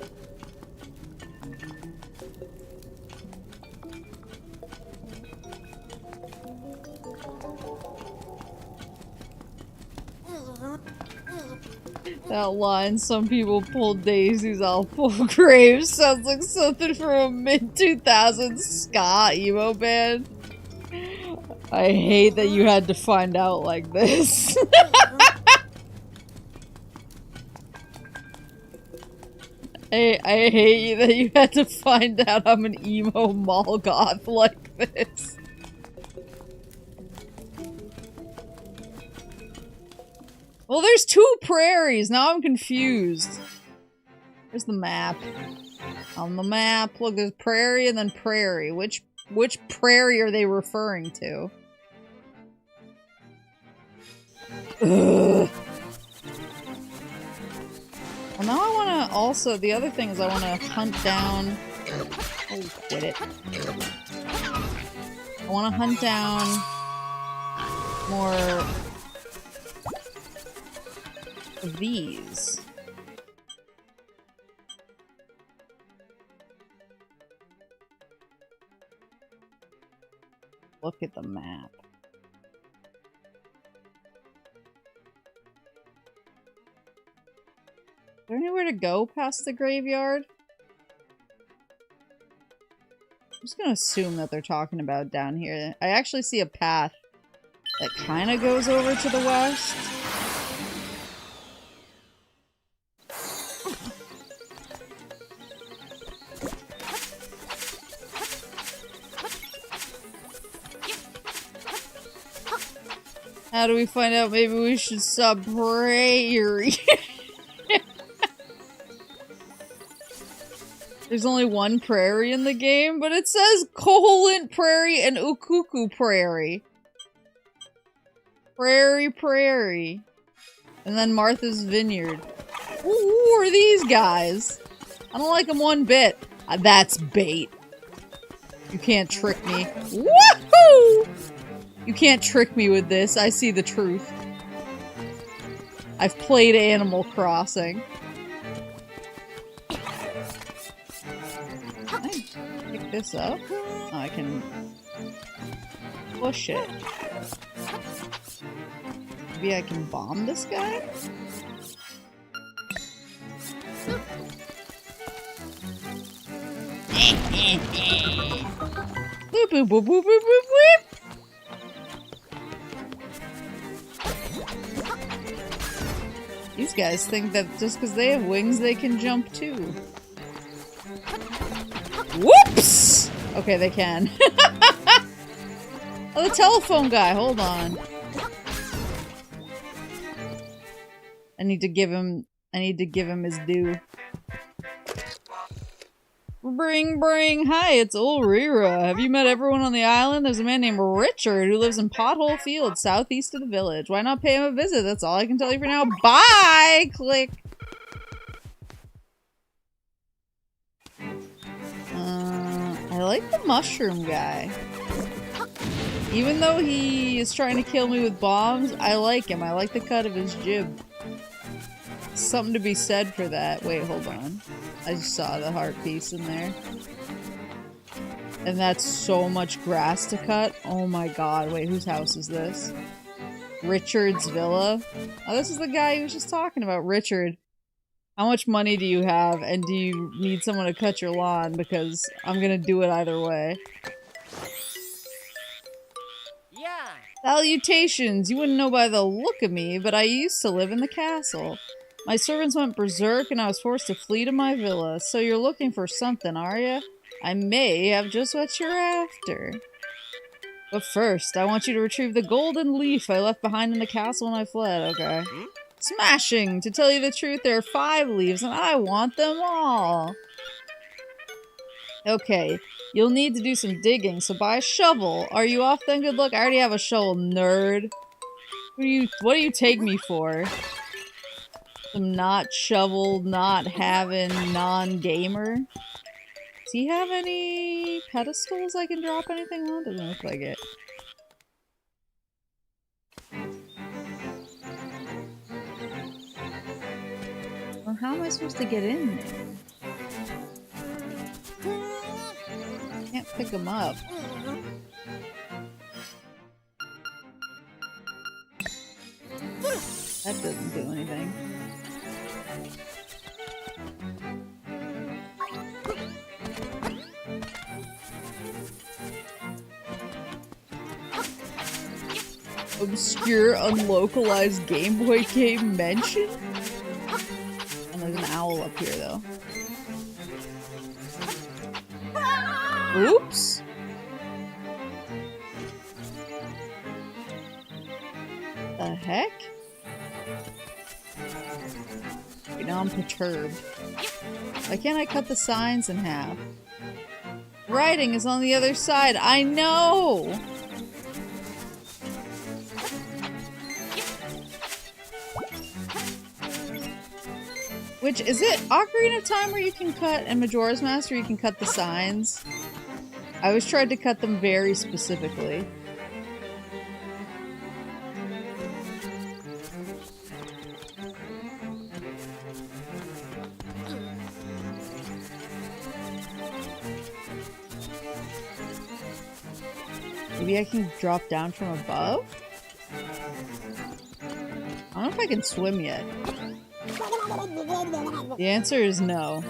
That line, some people pull daisies, I'll pull graves, sounds like something from a mid-2000s ska emo band. I hate that you had to find out like this. I hate that you had to find out I'm an emo mall goth like this. Well, there's 2 prairies. Now I'm confused. Where's the map? On the map, look, there's prairie and then prairie. Which prairie are they referring to? Ugh. Well, now I want to also, the other thing is I want to hunt down... Oh, quit it. I want to hunt down more of these. Look at the map. Is there anywhere to go past the graveyard? I'm just gonna assume that they're talking about down here. I actually see a path that kind of goes over to the west. How do we find out? Maybe we should sub prairie. There's only one prairie in the game, but it says Koholint Prairie and Ukuku Prairie. Prairie. And then Martha's Vineyard. Who are these guys? I don't like them one bit. That's bait. You can't trick me. Woohoo! You can't trick me with this. I see the truth. I've played Animal Crossing. Can I pick this up? Oh, I can push it. Maybe I can bomb this guy? Boop boop boop boop boop boop boop. These guys think that just because they have wings, they can jump too. Whoops! Okay, they can. Oh, the telephone guy. Hold on. I need to give him his due. Bring. Hi, it's Ulrira. Have you met everyone on the island? There's a man named Richard who lives in Pothole Field, southeast of the village. Why not pay him a visit? That's all I can tell you for now. Bye! Click. I like the mushroom guy. Even though he is trying to kill me with bombs, I like him. I like the cut of his jib. Something to be said for that. Wait, hold on. I just saw the heart piece in there. And that's so much grass to cut. Oh my god. Wait, whose house is this? Richard's villa? Oh, this is the guy he was just talking about. Richard, how much money do you have? And do you need someone to cut your lawn? Because I'm gonna do it either way. Yeah. Salutations! You wouldn't know by the look of me, but I used to live in the castle. My servants went berserk and I was forced to flee to my villa. So you're looking for something, are ya? I may have just what you're after. But first, I want you to retrieve the golden leaf I left behind in the castle when I fled, okay? Smashing! To tell you the truth, there are 5 leaves and I want them all! Okay, you'll need to do some digging, so buy a shovel. Are you off then? Good luck. I already have a shovel, nerd. What do you take me for? Some not shovel, not having, non-gamer? Does he have any pedestals I can drop anything on? Doesn't look like it. Well, how am I supposed to get in there? Can't pick them up. That doesn't do anything. Obscure, unlocalized Game Boy game mentioned? And there's an owl up here, though. Oops! The heck? Okay, now I'm perturbed. Why can't I cut the signs in half? Writing is on the other side. I know! Which, is it Ocarina of Time where you can cut, and Majora's Mask where you can cut the signs? I always tried to cut them very specifically. Maybe I can drop down from above? I don't know if I can swim yet. The answer is no.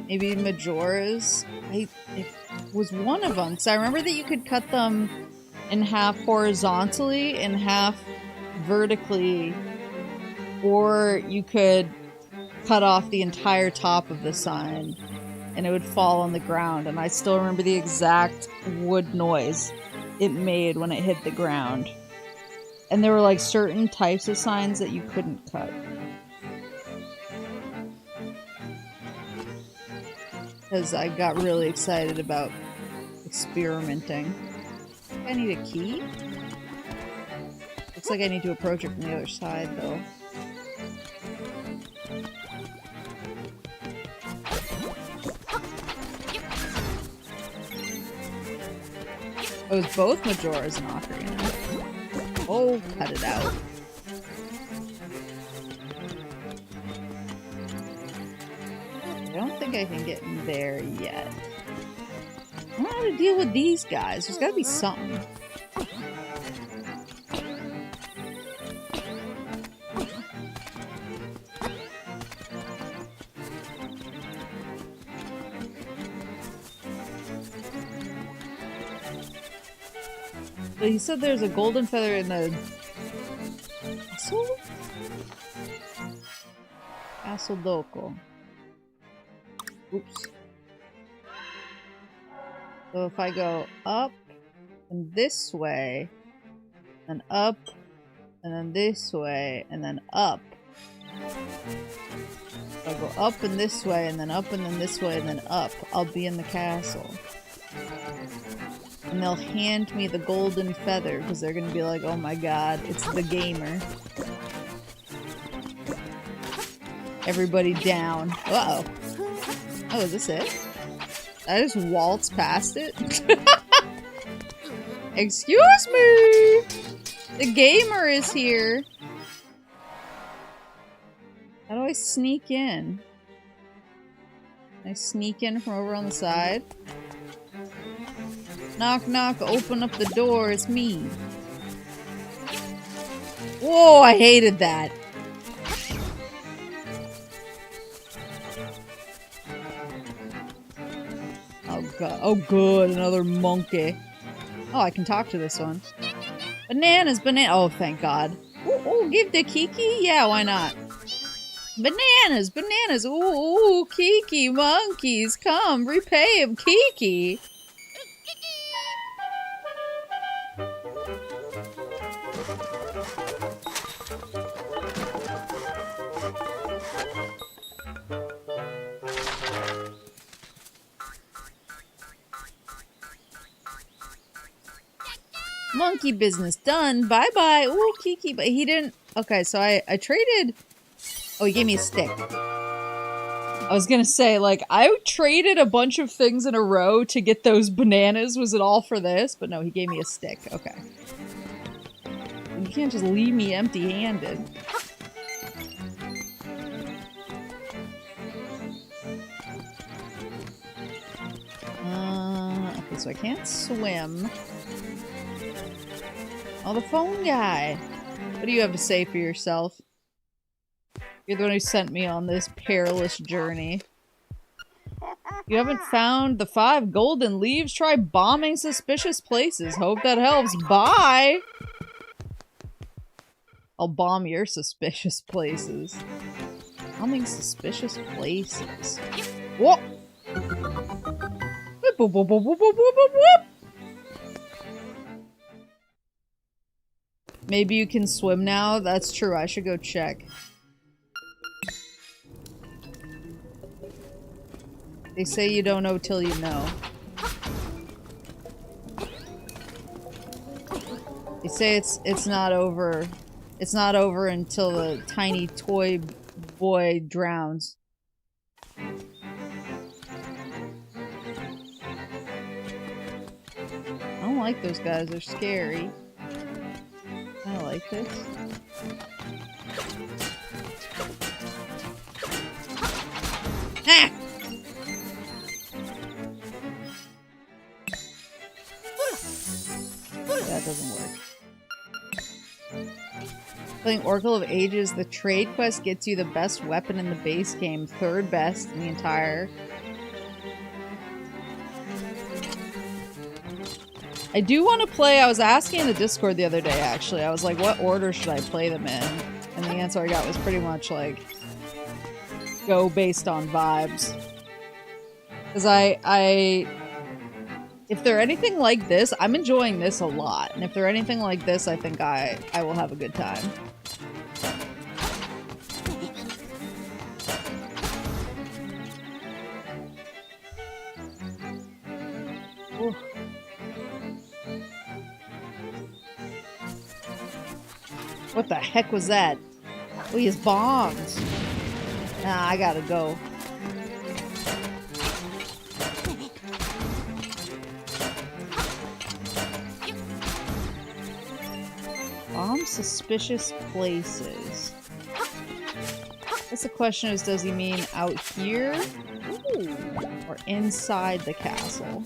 Maybe Majora's? It was one of them. Because I remember that you could cut them in half horizontally and half vertically. Or you could cut off the entire top of the sign. And it would fall on the ground. And I still remember the exact wood noise it made when it hit the ground. And there were like certain types of signs that you couldn't cut. Because I got really excited about experimenting. I need a key? Looks like I need to approach it from the other side, though. It was both Majora's and Ocarina. Oh, cut it out. I don't think I can get in there yet. I don't know how to deal with these guys. There's gotta be something. But he said there's a golden feather in the castle? Castle Doko. Oops. So if I go up and this way, and up, and then this way, and then up. If I go up and this way, and then up, and then this way, and then up, I'll be in the castle. And they'll hand me the golden feather, because they're gonna be like, oh my god, it's the gamer. Everybody down. Uh-oh. Oh, is this it? I just waltzed past it? Excuse me! The gamer is here! How do I sneak in? Can I sneak in from over on the side? Knock, knock, open up the door, it's me. Whoa, I hated that. Oh god, oh good, another monkey. Oh, I can talk to this one. Bananas, oh thank god. Ooh, give the Kiki? Yeah, why not? Bananas, bananas, ooh, Kiki, monkeys, come, repay him, Kiki. Monkey business done. Bye bye. Ooh, Kiki. But he didn't. Okay, so I traded. Oh, he gave me a stick. I was gonna say, like, I traded a bunch of things in a row to get those bananas. Was it all for this? But no, he gave me a stick. Okay. You can't just leave me empty-handed. Okay, so I can't swim. Oh, the phone guy. What do you have to say for yourself? You're the one who sent me on this perilous journey. You haven't found the 5 golden leaves? Try bombing suspicious places. Hope that helps. Bye! I'll bomb your suspicious places. Bombing suspicious places. Whoa! Whoop, whoop, whoop, whoop, whoop, whoop, whoop, whoop. Maybe you can swim now? That's true. I should go check. They say you don't know till you know. They say it's not over. It's not over until the tiny toy boy drowns. I don't like those guys. They're scary. I like this. Ah! That doesn't work. Playing Oracle of Ages, the trade quest gets you the best weapon in the base game, 3rd best in the entire. I do want to play, I was asking in the Discord the other day actually, I was like, what order should I play them in? And the answer I got was pretty much like, go based on vibes. Because if they're anything like this, I'm enjoying this a lot. And if they're anything like this, I think I will have a good time. Ooh. What the heck was that? Oh, he has bombs. Nah, I gotta go. Bomb suspicious places. I guess the question is, does he mean out here? Ooh. Or inside the castle?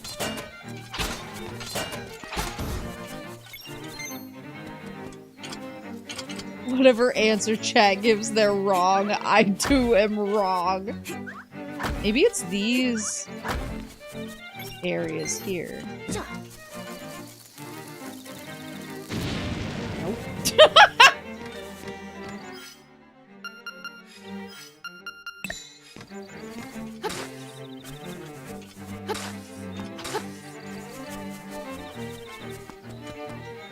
Whatever answer chat gives, they're wrong. I too am wrong. Maybe it's these areas here. Nope.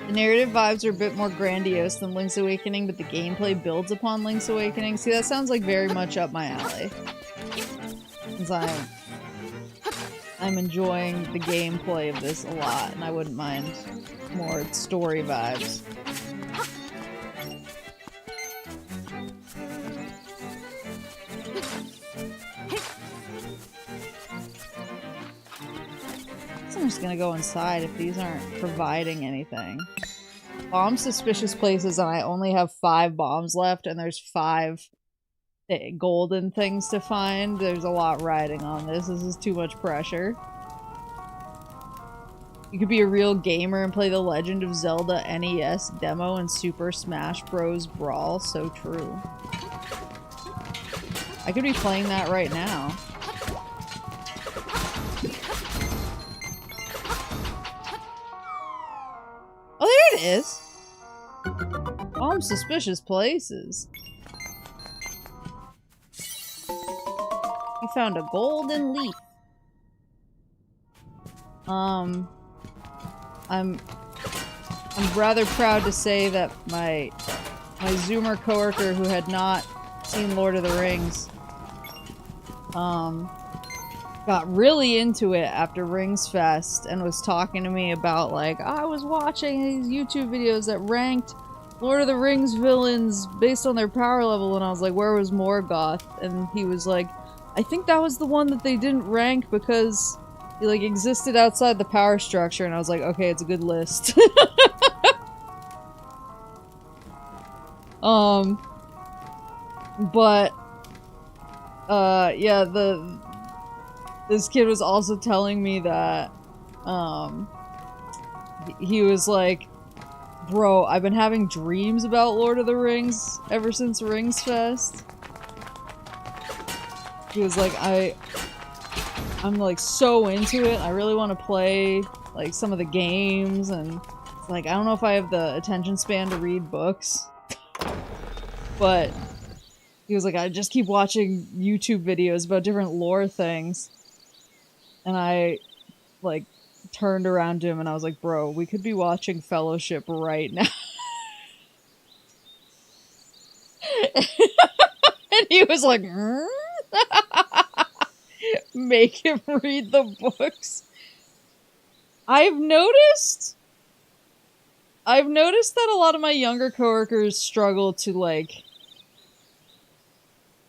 The narrative vibes are a bit more grandiose than Link's Awakening, but the gameplay builds upon Link's Awakening. See, that sounds like very much up my alley. Because I'm enjoying the gameplay of this a lot, and I wouldn't mind more story vibes. I'm just gonna go inside if these aren't providing anything. Bomb suspicious places, and I only have 5 bombs left, and there's 5 golden things to find. There's a lot riding on this. This is too much pressure. You could be a real gamer and play the Legend of Zelda NES demo and Super Smash Bros. Brawl. So true. I could be playing that right now. Oh, there it is! Bomb suspicious places. You found a golden leaf. I'm rather proud to say that my Zoomer coworker who had not seen Lord of the Rings, got really into it after Rings Fest and was talking to me about, like, I was watching these YouTube videos that ranked Lord of the Rings villains based on their power level, and I was like, where was Morgoth? And he was like, I think that was the one that they didn't rank because he, like, existed outside the power structure, and I was like, okay, it's a good list. But, yeah, this kid was also telling me that he was like, bro, I've been having dreams about Lord of the Rings ever since Rings Fest. He was like, I'm like so into it. I really want to play like some of the games, and it's like I don't know if I have the attention span to read books. But he was like, I just keep watching YouTube videos about different lore things. And I like turned around to him and I was like, bro, we could be watching Fellowship right now. And he was like, make him read the books. I've noticed that a lot of my younger coworkers struggle to like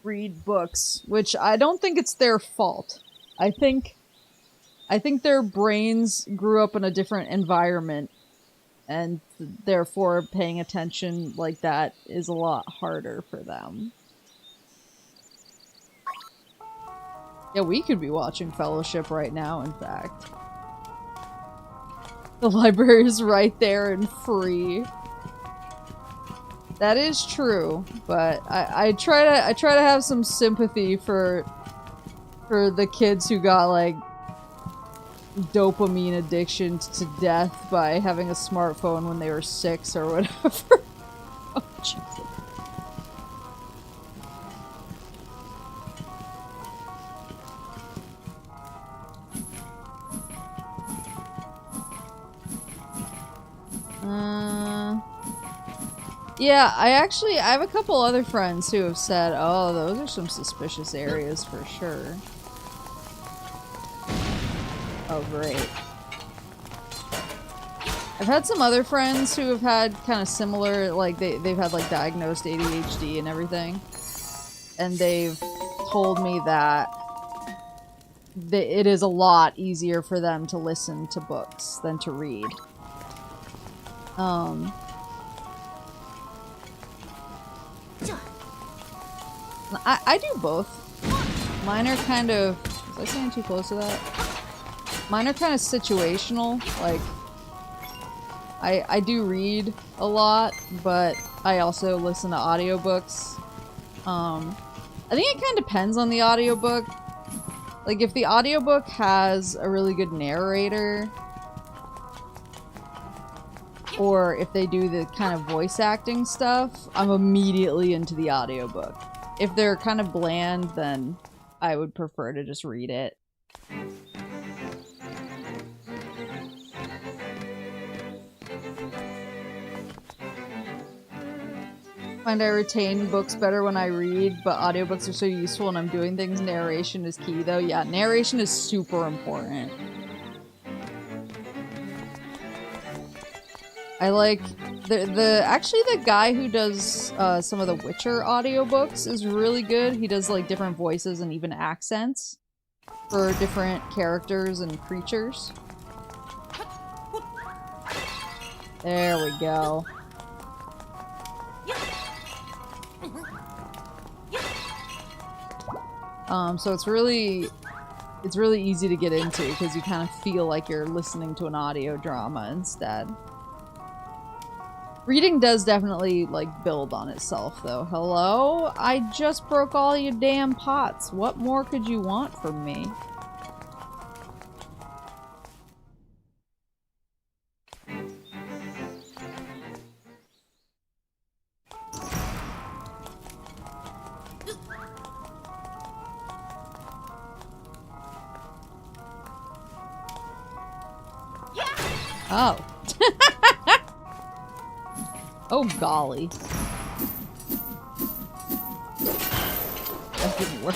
read books, which I don't think it's their fault. I think their brains grew up in a different environment, and therefore paying attention like that is a lot harder for them. Yeah, we could be watching Fellowship right now, in fact. The library is right there and free. That is true, but I try to have some sympathy for the kids who got like dopamine addiction to death by having a smartphone when they were 6 or whatever. Oh, Jesus. Yeah, I have a couple other friends who have said, oh, those are some suspicious areas for sure. Oh, great. I've had some other friends who have had kind of similar, like, they've had, like, diagnosed ADHD and everything. And they've told me that it is a lot easier for them to listen to books than to read. I do both. Mine are kind of... Was I saying too close to that? Mine are kind of situational. Like, I do read a lot, but I also listen to audiobooks. I think it kind of depends on the audiobook. Like, if the audiobook has a really good narrator, or if they do the kind of voice acting stuff, I'm immediately into the audiobook. If they're kind of bland, then I would prefer to just read it. I find I retain books better when I read, but audiobooks are so useful when I'm doing things. Narration is key, though. Yeah, narration is super important. I like actually the guy who does some of the Witcher audiobooks is really good. He does like different voices and even accents for different characters and creatures. There we go. So it's really easy to get into because you kind of feel like you're listening to an audio drama instead. Reading does definitely, like, build on itself, though. Hello? I just broke all your damn pots. What more could you want from me? Oh. Oh, golly. That didn't work.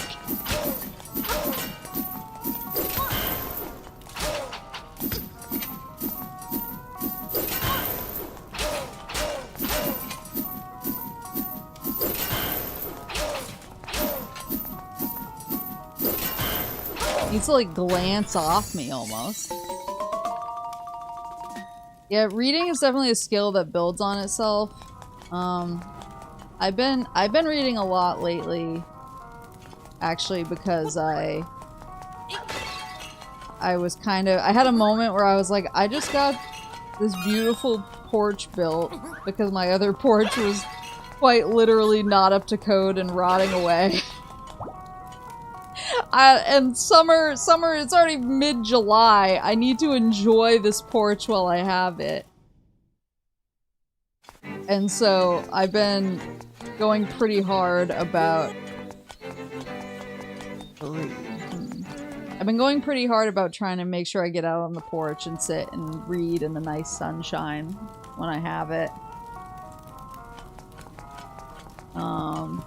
Needs to, like, glance off me, almost. Yeah, reading is definitely a skill that builds on itself. I've been reading a lot lately, actually, because I was kind of, I had a moment where I was like, I just got this beautiful porch built because my other porch was quite literally not up to code and rotting away. And summer, it's already mid-July. I need to enjoy this porch while I have it. And so I've been going pretty hard about... I've been going pretty hard about trying to make sure I get out on the porch and sit and read in the nice sunshine when I have it.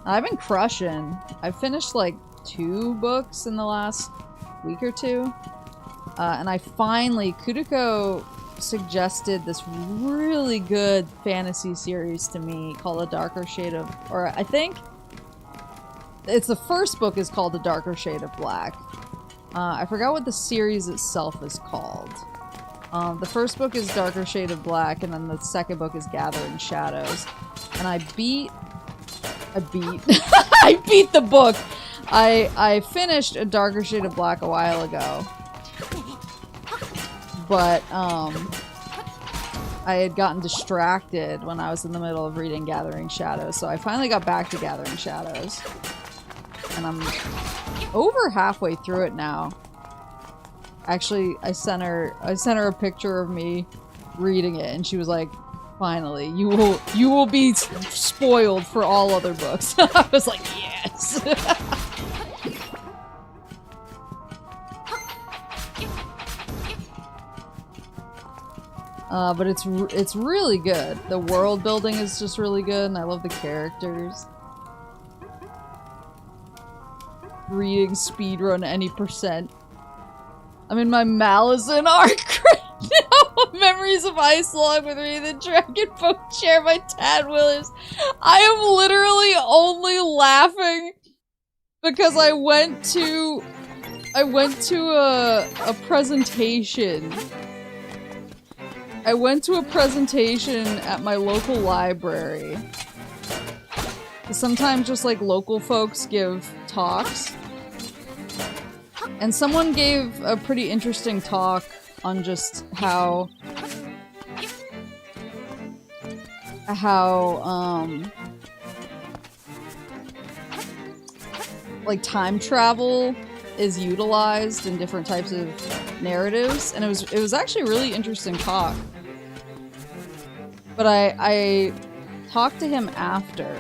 I've been crushing. I've finished like 2 books in the last week or 2. And I finally, Kudiko suggested this really good fantasy series to me called A Darker Shade of, or I think it's the first book is called A Darker Shade of Black. I forgot what the series itself is called. The first book is Darker Shade of Black, and then the second book is Gathering Shadows. And I beat I beat the book! I finished A Darker Shade of Black a while ago. But, I had gotten distracted when I was in the middle of reading Gathering Shadows, so I finally got back to Gathering Shadows. And I'm over halfway through it now. Actually, I sent her a picture of me reading it, and she was like, "Finally, you will be spoiled for all other books." I was like, "Yes." But it's really good. The world building is just really good, and I love the characters. Reading speedrun any %. I'm in my Malazan arc right now. Memories of Icelog with Reed the Dragon Boat Chair by Tad Willis. I am literally only laughing because I went to a presentation. I went to a presentation at my local library. Sometimes just like local folks give talks. And someone gave a pretty interesting talk on just how like time travel is utilized in different types of narratives, and it was actually a really interesting talk. But I talked to him after.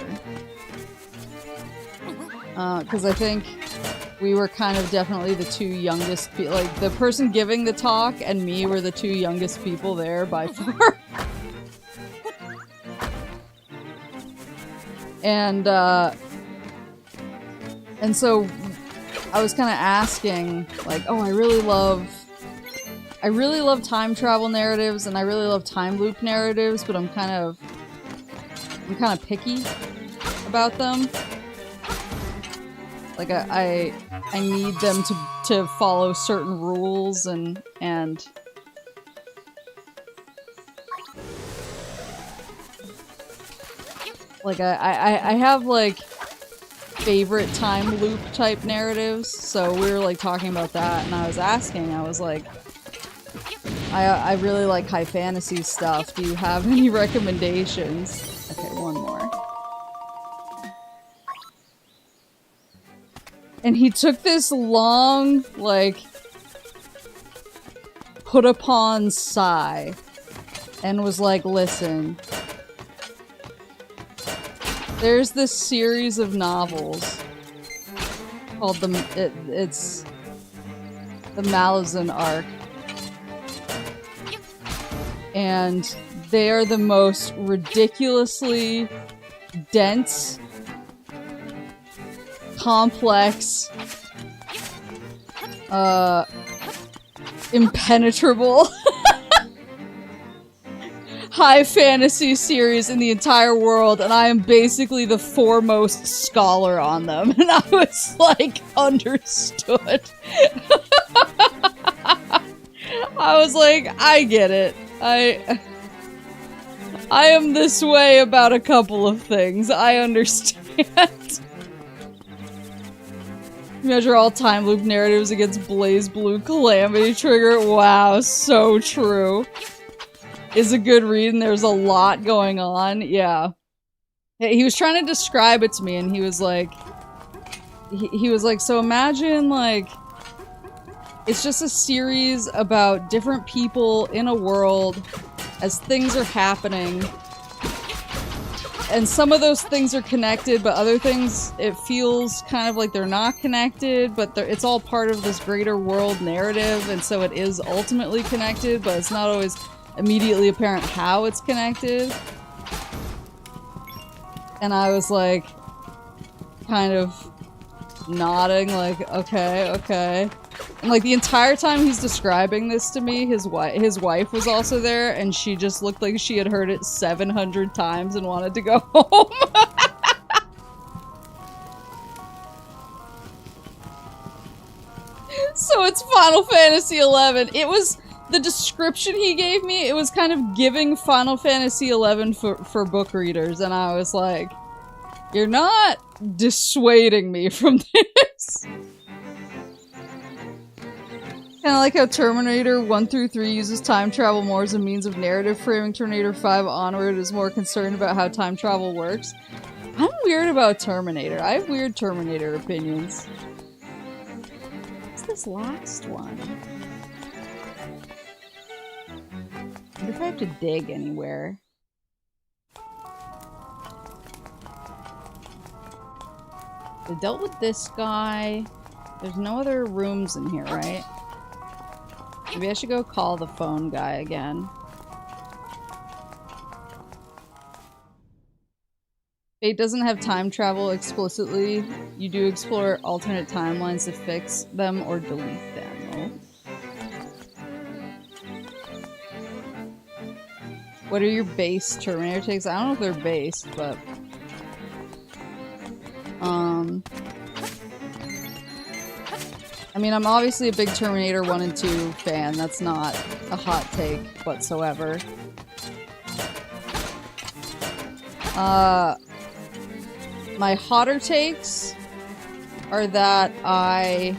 Because I think we were kind of definitely the 2 youngest people. Like, the person giving the talk and me were the 2 youngest people there by far. And so I was kind of asking, like, oh, I really love time travel narratives, and I really love time loop narratives, but I'm kind of picky about them. Like, I need them to follow certain rules and like, I have, like, favorite time loop type narratives, so we were, like, talking about that, and I was asking, I was like, I really like high fantasy stuff. Do you have any recommendations? Okay, one more. And he took this long, like, put upon sigh and was like, listen, there's this series of novels called it's the Malazan arc. And they are the most ridiculously dense, complex, impenetrable high fantasy series in the entire world, and I am basically the foremost scholar on them. And I was like, understood. I was like, I get it. I am this way about a couple of things. I understand. Measure all time loop narratives against Blaze Blue Calamity Trigger. Wow, so true. Is a good read and there's a lot going on. Yeah. He was trying to describe it to me and he was like... He was like, so imagine, like... It's just a series about different people in a world as things are happening. And some of those things are connected, but other things, it feels kind of like they're not connected, but it's all part of this greater world narrative, and so it is ultimately connected, but it's not always immediately apparent how it's connected. And I was like, kind of nodding, like, okay, okay. And like the entire time he's describing this to me, his wife was also there, and she just looked like she had heard it 700 times and wanted to go home. So it's Final Fantasy XI. It was the description he gave me. It was kind of giving Final Fantasy XI for book readers, and I was like, "You're not dissuading me from this." Kinda like how Terminator 1 through 3 uses time travel more as a means of narrative framing, Terminator 5 onward is more concerned about how time travel works. I'm weird about Terminator. I have weird Terminator opinions. What's this last one? I wonder if I have to dig anywhere. I dealt with this guy. There's no other rooms in here, right? Maybe I should go call the phone guy again. Fate doesn't have time travel explicitly. You do explore alternate timelines to fix them or delete them. What are your base Terminator takes? I don't know if they're based, but... I mean, I'm obviously a big Terminator 1 and 2 fan. That's not a hot take whatsoever. My hotter takes are that I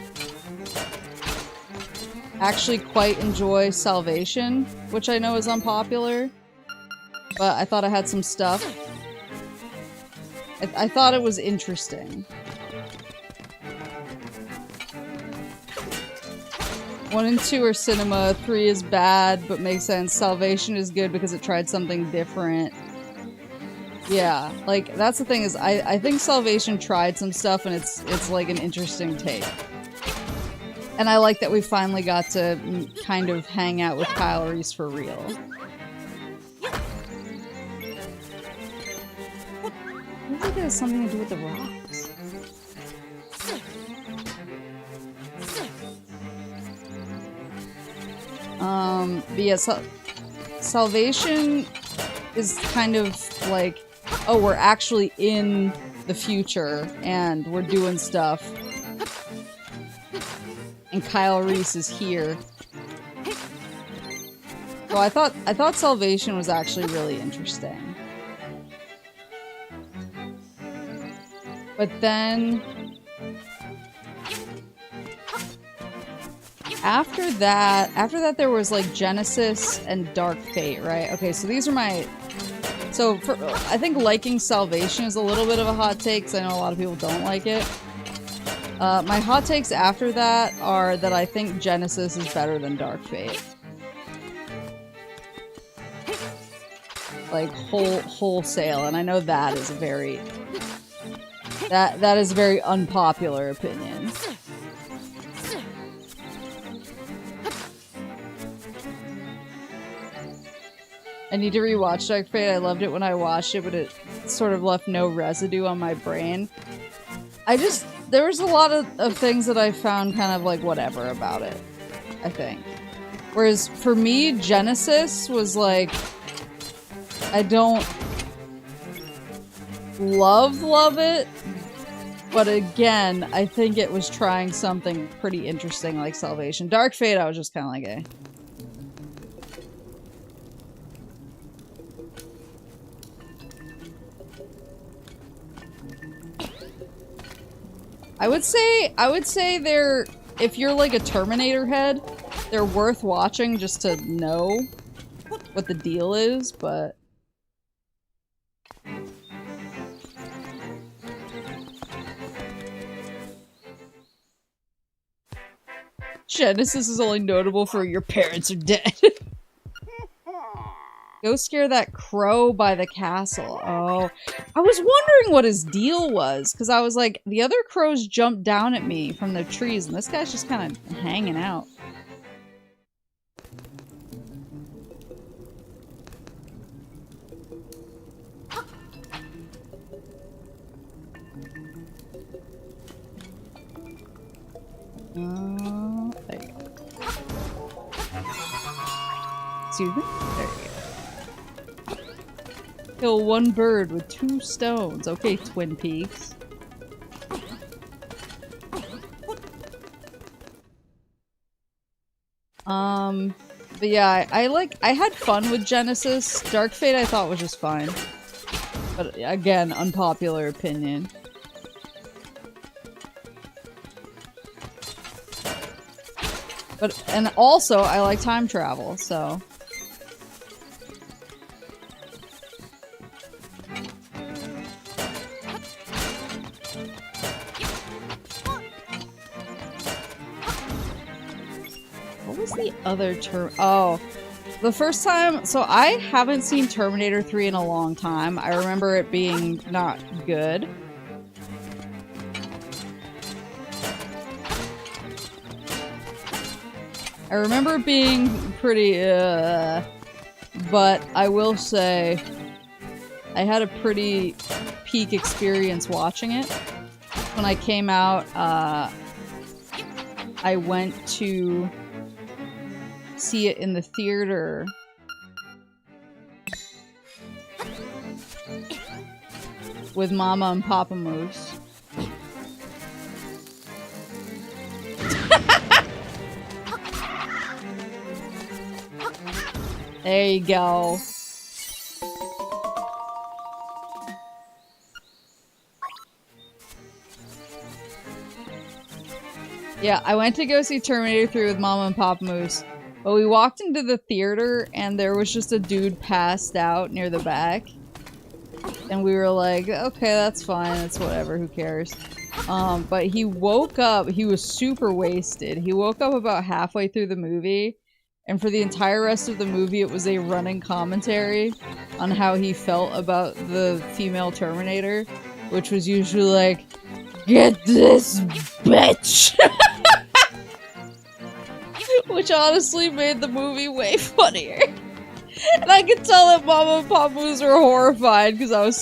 actually quite enjoy Salvation, which I know is unpopular, but I thought I had some stuff. I thought it was interesting. 1 and 2 are cinema, 3 is bad, but makes sense. Salvation is good because it tried something different. Yeah, like, that's the thing is, I think Salvation tried some stuff and it's like an interesting take. And I like that we finally got to kind of hang out with Kyle Reese for real. I think it has something to do with the rocks. But yeah, Salvation is kind of like, oh, we're actually in the future and we're doing stuff. And Kyle Reese is here. So I thought Salvation was actually really interesting. But then after that there was like Genesis and Dark Fate, right? Okay, so these are my... So I think liking Salvation is a little bit of a hot take, because I know a lot of people don't like it. My hot takes after that are that I think Genesis is better than Dark Fate. Like, wholesale, and I know that is a very... That is a very unpopular opinion. I need to rewatch Dark Fate. I loved it when I watched it, but it sort of left no residue on my brain. There was a lot of things that I found kind of like whatever about it, I think. Whereas for me, Genesis was like, I don't love it, but again, I think it was trying something pretty interesting like Salvation. Dark Fate, I was just kind of like, eh. I would say they're, if you're like a Terminator head, they're worth watching just to know what the deal is, but... Genesis is only notable for your parents are dead. Go scare that crow by the castle. Oh, I was wondering what his deal was, because I was like, the other crows jumped down at me from the trees, and this guy's just kind of hanging out. There you go. Excuse me? There you go. Kill one bird with 2 stones. Okay, Twin Peaks. But yeah, I had fun with Genesis. Dark Fate I thought was just fine. But again, unpopular opinion. But, and also, I like time travel, so... What was the other term? Oh, the first time, so I haven't seen Terminator 3 in a long time. I remember it being not good. I remember it being pretty, but I will say I had a pretty peak experience watching it. When I came out, I went to see it in the theater. With Mama and Papa Moose. There you go. Yeah, I went to go see Terminator 3 with Mama and Papa Moose. But we walked into the theater and there was just a dude passed out near the back. And we were like, okay, that's fine, it's whatever, who cares. But he woke up, he was super wasted. He woke up about halfway through the movie. And for the entire rest of the movie, it was a running commentary on how he felt about the female Terminator. Which was usually like, get this bitch! Which honestly made the movie way funnier. And I could tell that Mama and Papa Moose were horrified because I was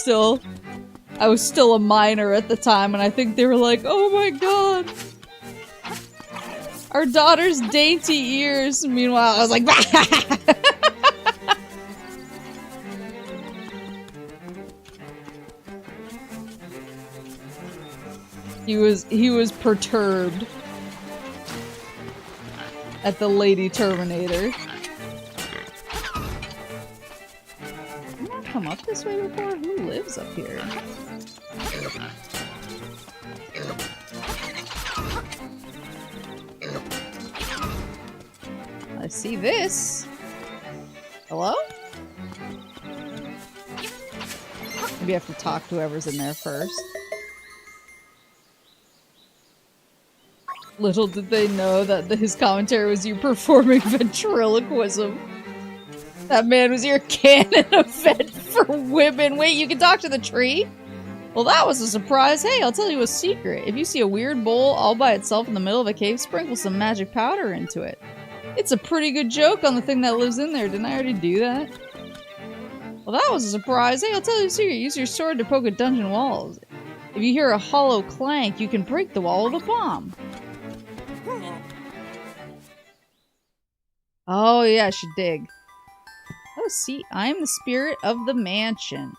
still a minor at the time, and I think they were like, oh my god. Our daughter's dainty ears. Meanwhile, I was like, he was perturbed at the Lady Terminator. Didn't I come up this way before? Who lives up here? I see this. Hello? Maybe I have to talk to whoever's in there first. Little did they know that his commentary was you performing ventriloquism. That man was your canon event for women. Wait, you can talk to the tree? Well, that was a surprise. Hey, I'll tell you a secret. If you see a weird bowl all by itself in the middle of a cave, sprinkle some magic powder into it. It's a pretty good joke on the thing that lives in there. Didn't I already do that? Well, that was a surprise. Hey, I'll tell you a secret. Use your sword to poke at dungeon walls. If you hear a hollow clank, you can break the wall with a bomb. Oh, yeah, I should dig. Oh, see, I am the spirit of the mansion.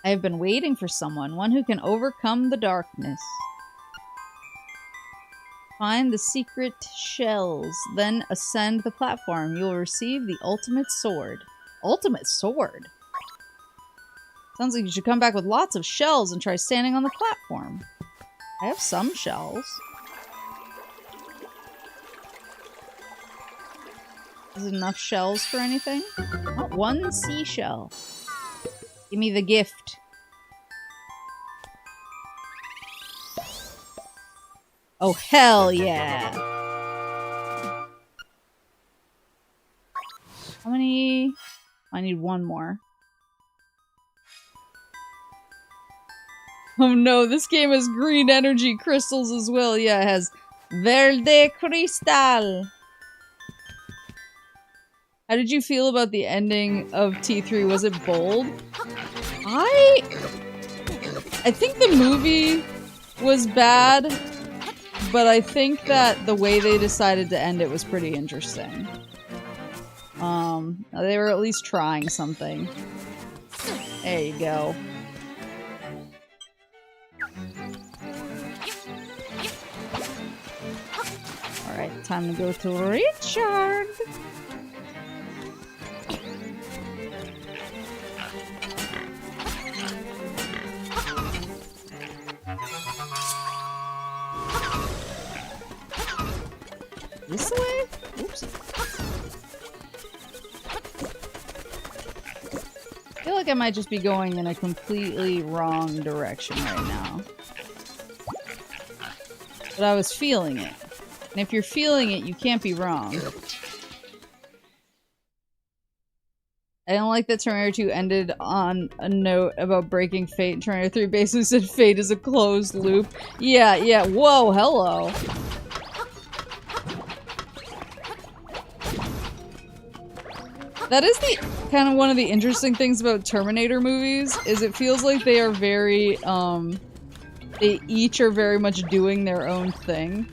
I have been waiting for someone, one who can overcome the darkness. Find the secret shells, then ascend the platform. You will receive the ultimate sword. Ultimate sword? Sounds like you should come back with lots of shells and try standing on the platform. I have some shells. Is it enough shells for anything? Not one seashell. Give me the gift. Oh, hell yeah. How many? I need one more. Oh no, this game has green energy crystals as well. Yeah, it has Verde Cristal. How did you feel about the ending of T3? Was it bold? I think the movie was bad, but I think that the way they decided to end it was pretty interesting. They were at least trying something. There you go. Alright, time to go to Richard. This way? Oops. I feel like I might just be going in a completely wrong direction right now. But I was feeling it. And if you're feeling it, you can't be wrong. I don't like that Terminator 2 ended on a note about breaking fate, and Terminator 3 basically said fate is a closed loop. Yeah, whoa, hello. That is the kind of one of the interesting things about Terminator movies, is it feels like they are very, they each are very much doing their own thing.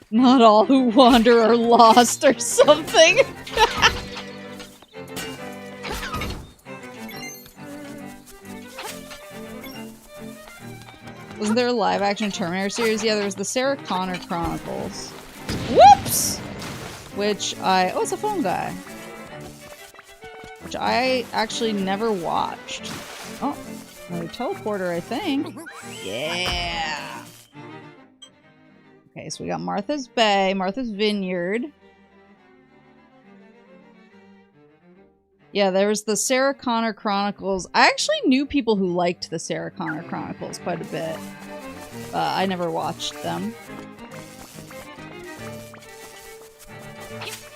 Not all who wander are lost or something. Wasn't there a live-action Terminator series? Yeah, there was the Sarah Connor Chronicles. Whoops! Which I... Oh, it's a phone guy. Which I actually never watched. Oh, another teleporter, I think. Yeah! Okay, so we got Martha's Bay, Martha's Vineyard. Yeah, there was the Sarah Connor Chronicles. I actually knew people who liked the Sarah Connor Chronicles quite a bit. I never watched them.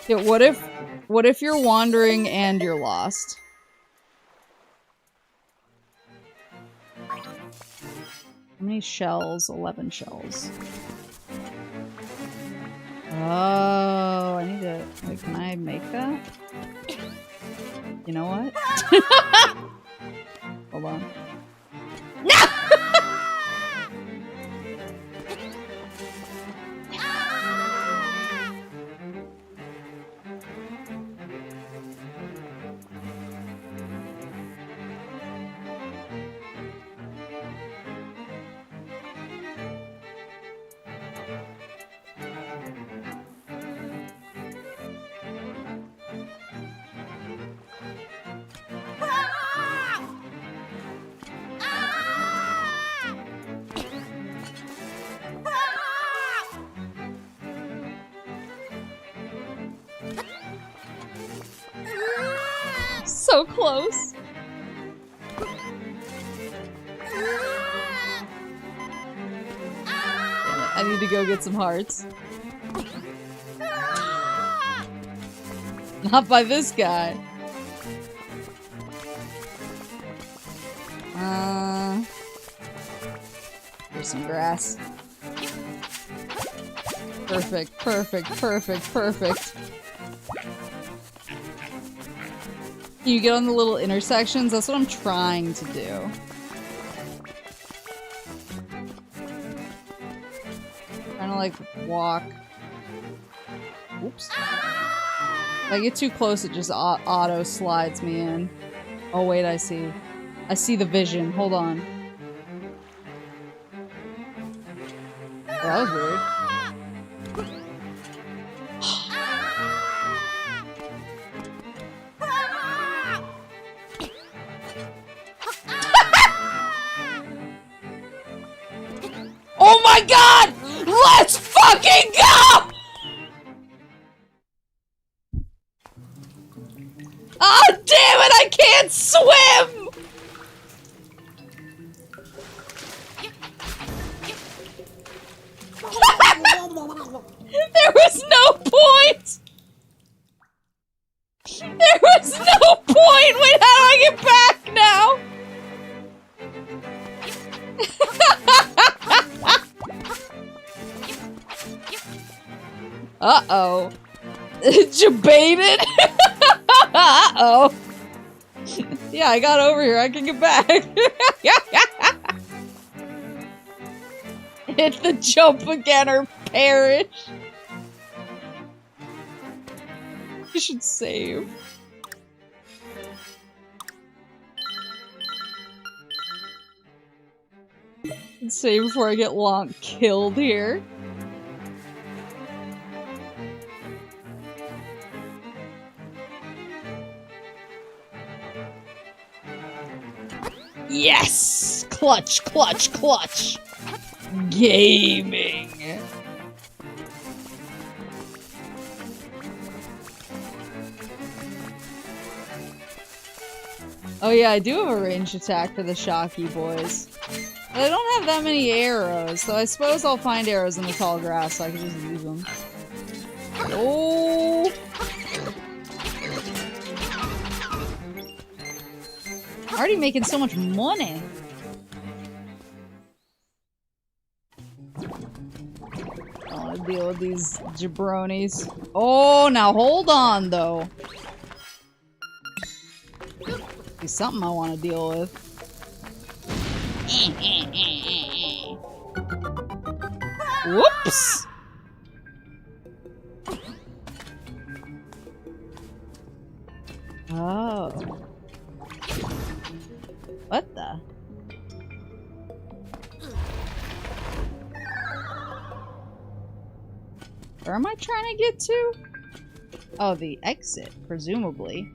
Yeah, what if you're wandering and you're lost? How many shells? 11 shells. Oh, I need to... Wait, can I make that? You know what? Hold on. No! So close. I need to go get some hearts. Not by this guy. Here's some grass. Perfect, perfect, perfect, perfect. You get on the little intersections? That's what I'm trying to do. Trying to like walk. Oops. If I get too close, it just auto slides me in. Oh wait, I see the vision. Hold on. That was weird. my god! Let's fucking go! Oh, damn it, I can't swim! There was no point! There was no point! Wait, how do I get back now? Uh-oh. Debated? Uh-oh. Yeah, I got over here. I can get back. Hit the jump again or perish. You should save. Save before I get killed here. Yes! Clutch, clutch, clutch! Gaming! Oh yeah, I do have a ranged attack for the Shocky boys. But I don't have that many arrows, so I suppose I'll find arrows in the tall grass so I can just use them. Oh! Already making so much money. I want to deal with these jabronis. Oh, now hold on though. There's something I want to deal with. Whoops! Oh. What the? Where am I trying to get to? Oh, the exit, presumably.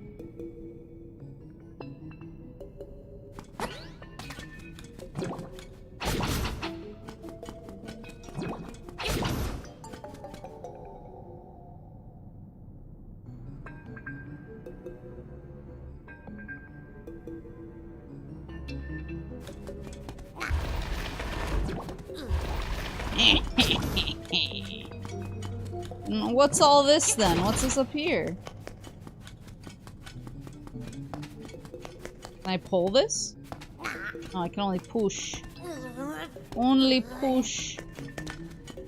What's all this then? What's this up here? Can I pull this? Oh, I can only push. Only push.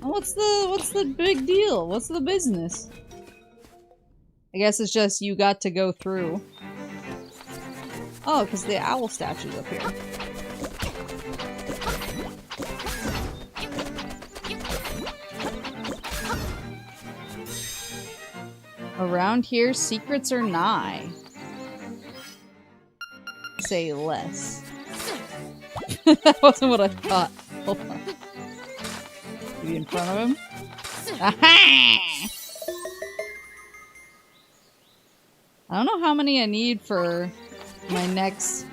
What's the big deal? What's the business? I guess it's just you got to go through. Oh, because the owl statue's up here. Around here, secrets are nigh. Say less. That wasn't what I thought. Hold on. Be in front of him? Aha! I don't know how many I need for my next...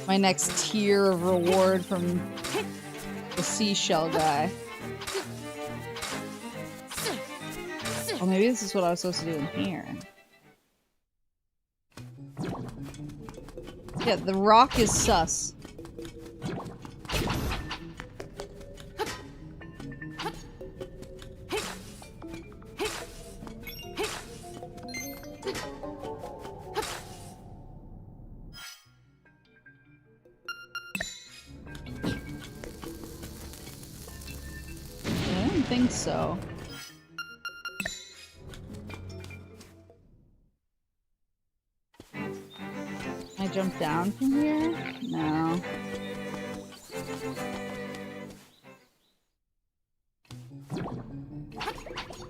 my next tier of reward from the seashell guy. Oh, maybe this is what I was supposed to do in here. Yeah, the rock is sus. I don't think so. Can I jump down from here? No.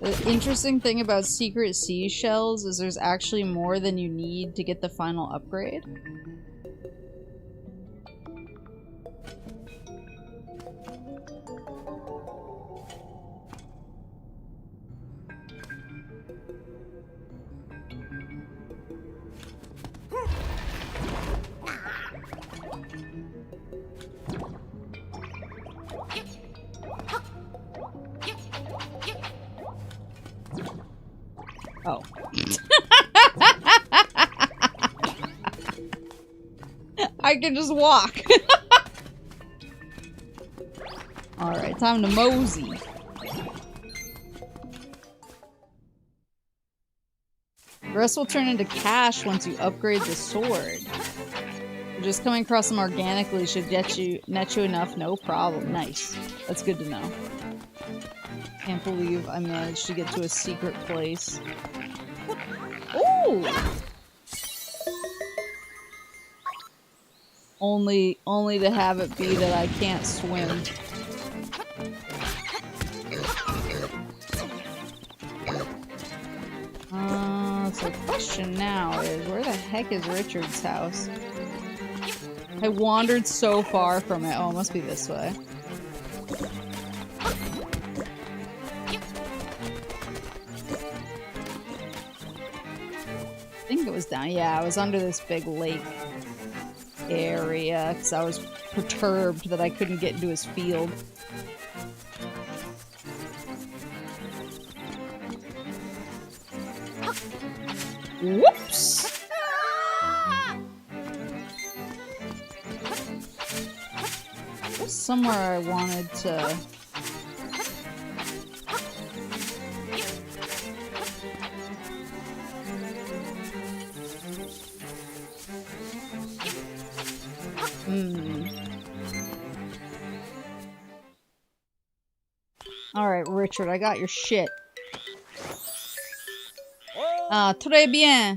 The interesting thing about secret seashells is there's actually more than you need to get the final upgrade. Oh. I can just walk. Alright, time to mosey. The rest will turn into cash once you upgrade the sword. Just coming across them organically should net you enough, no problem. Nice. That's good to know. Can't believe I managed to get to a secret place. Ooh! Only to have it be that I can't swim. So the question now is, where the heck is Richard's house? I wandered so far from it. Oh, it must be this way. I think it was down. Yeah, I was under this big lake area because I was perturbed that I couldn't get into his field. Whoops! There's somewhere I wanted to... Alright, Richard, I got your shit. Ah, très bien.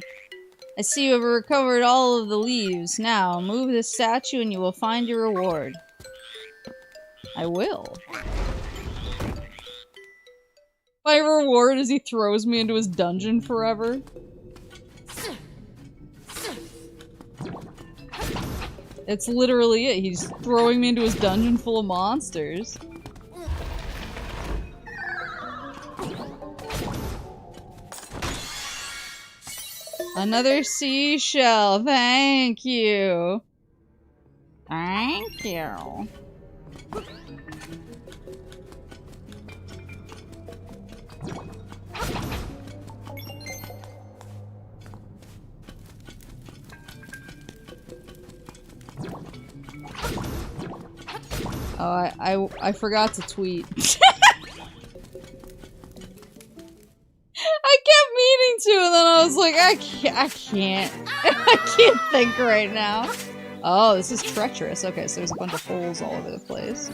I see you have recovered all of the leaves. Now, move this statue and you will find your reward. I will. My reward is he throws me into his dungeon forever. It's literally it. He's throwing me into his dungeon full of monsters. Another seashell. Thank you. Thank you. Oh, I forgot to tweet. I kept meaning to, and then I was like, I can't think right now. Oh, this is treacherous. Okay, so there's a bunch of holes all over the place.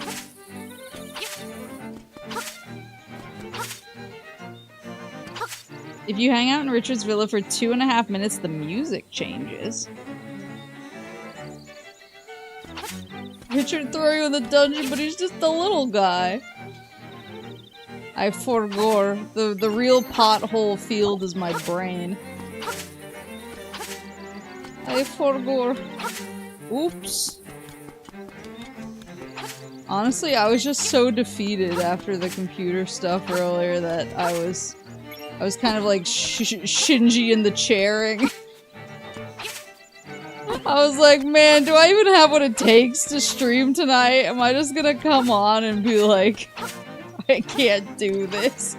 If you hang out in Richard's Villa for 2.5 minutes, the music changes. Richard throw you in the dungeon, but he's just a little guy. I forgore. The real pothole field is my brain. I forgore. Oops. Honestly, I was just so defeated after the computer stuff earlier that I was kind of like Shinji in the chairing. I was like, man, do I even have what it takes to stream tonight? Am I just gonna come on and be like, I can't do this?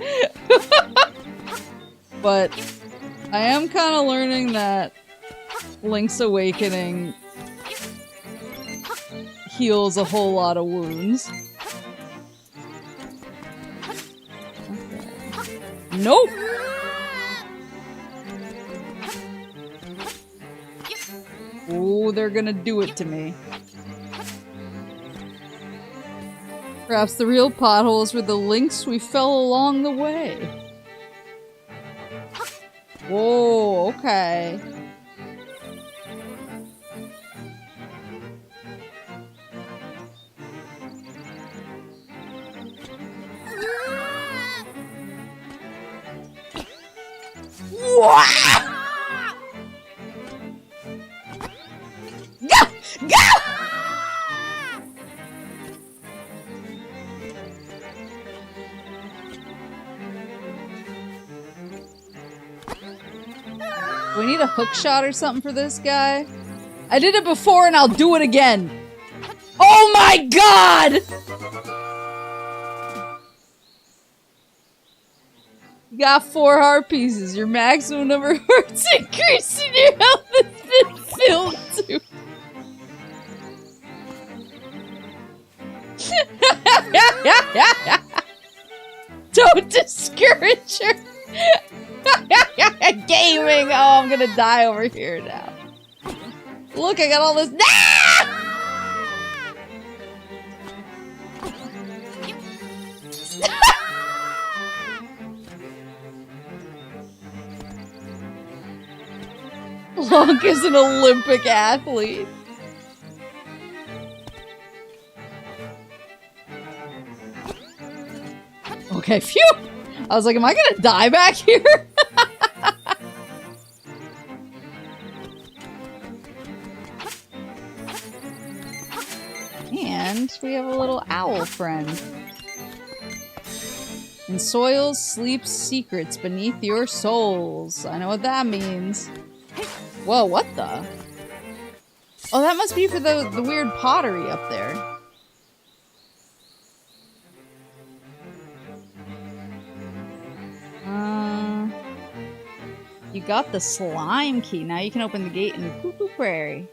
But I am kind of learning that Link's Awakening heals a whole lot of wounds. Okay. Nope! Oh, they're gonna do it to me. Perhaps the real potholes were the links we fell along the way. Whoa, okay. Wow! Go! Go! Do we need a hook shot or something for this guy? I did it before and I'll do it again! Oh my god! You got 4 heart pieces. Your maximum number of hearts increased and your health has been filled too. Don't discourage her. Gaming. Oh, I'm gonna die over here now. Look, I got all this. Lonk is an Olympic athlete. Okay, phew! I was like, am I gonna die back here? And we have a little owl friend. In soils sleeps secrets beneath your souls. I know what that means. Whoa, what the? Oh, that must be for the weird pottery up there. You got the slime key. Now you can open the gate in Cuckoo Prairie.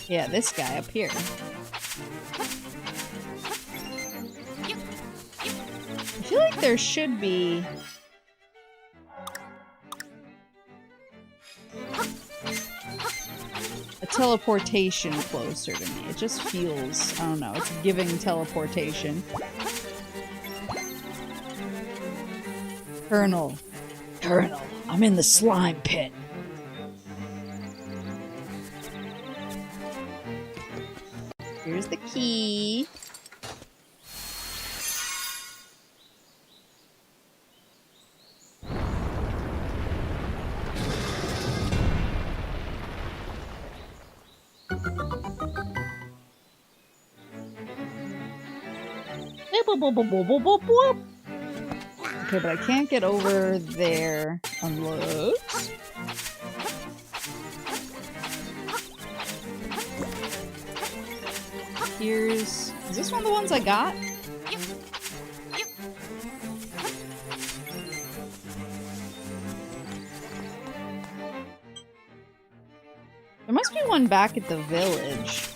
Yeah, this guy up here. I feel like there should be... a teleportation closer to me. It just feels... I don't know. It's giving teleportation. Colonel. Colonel, I'm in the slime pit. Here's the key. Okay, but I can't get over there unless... Here's... Is this one of the ones I got? There must be one back at the village.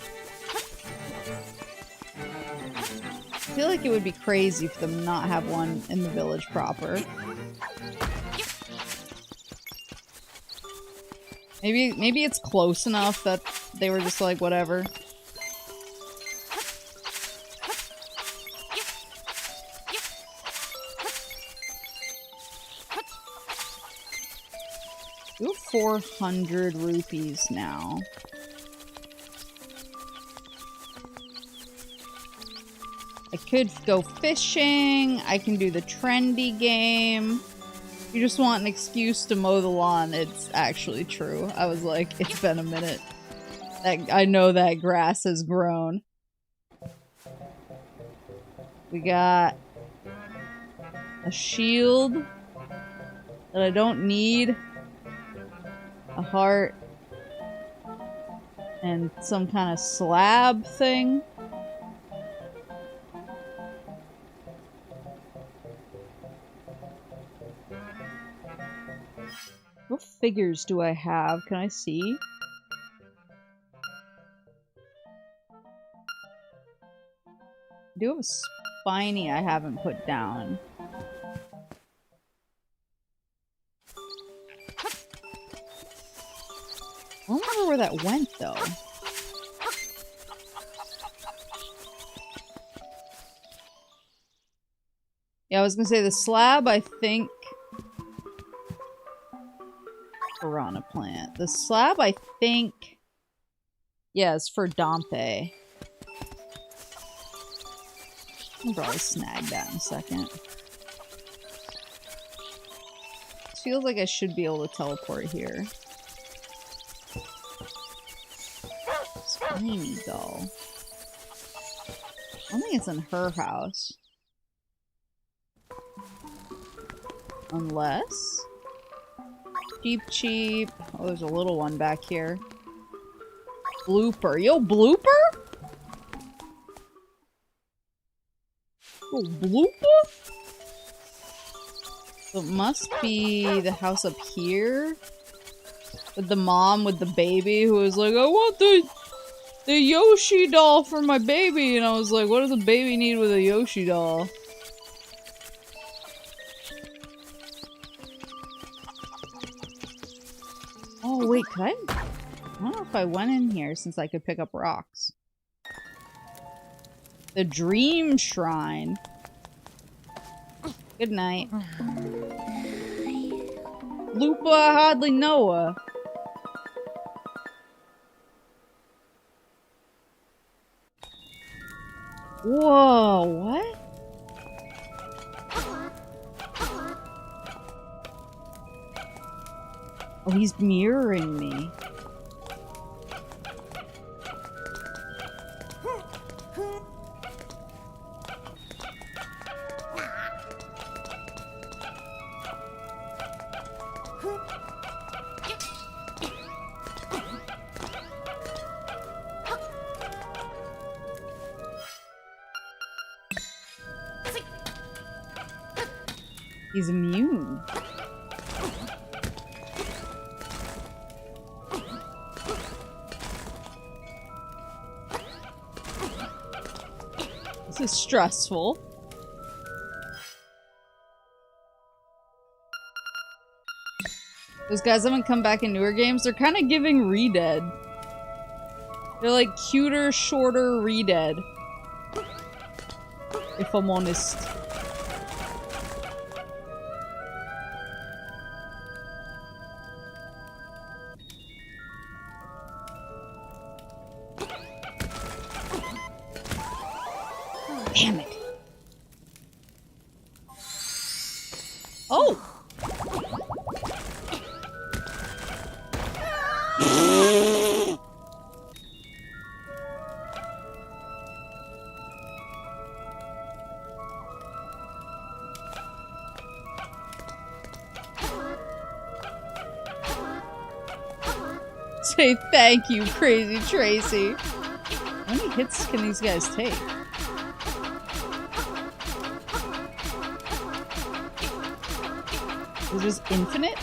I feel like it would be crazy for them to not have one in the village proper. Maybe it's close enough that they were just like, whatever. We have 400 rupees now. I could go fishing. I can do the trendy game. You just want an excuse to mow the lawn. It's actually true. I was like, it's been a minute. I know that grass has grown. We got a shield that I don't need. A heart. And some kind of slab thing. What figures do I have? Can I see? I do have a spiny I haven't put down. I don't remember where that went, though. Yeah, I was gonna say the slab, I think... Piranha plant. The slab, I think... Yeah, it's for Dompe. I'll probably snag that in a second. It feels like I should be able to teleport here. Spiny doll. I don't think it's in her house. Unless... Cheap, cheap. Oh, there's a little one back here. Blooper. Yo, Blooper? Oh, blooper? So it must be the house up here. With the mom with the baby who was like, I want the Yoshi doll for my baby. And I was like, what does a baby need with a Yoshi doll? Oh, wait, could I don't know if I went in here since I could pick up rocks. The Dream Shrine. Good night. Lupa, I hardly know her. Whoa, what? Oh, he's mirroring me. He's immune. This is stressful. Those guys haven't come back in newer games. They're kind of giving Re-Dead. They're like cuter, shorter Re-Dead. If I'm honest. Damn it. Oh! Say thank you, Crazy Tracy. How many hits can these guys take? Is this infinite?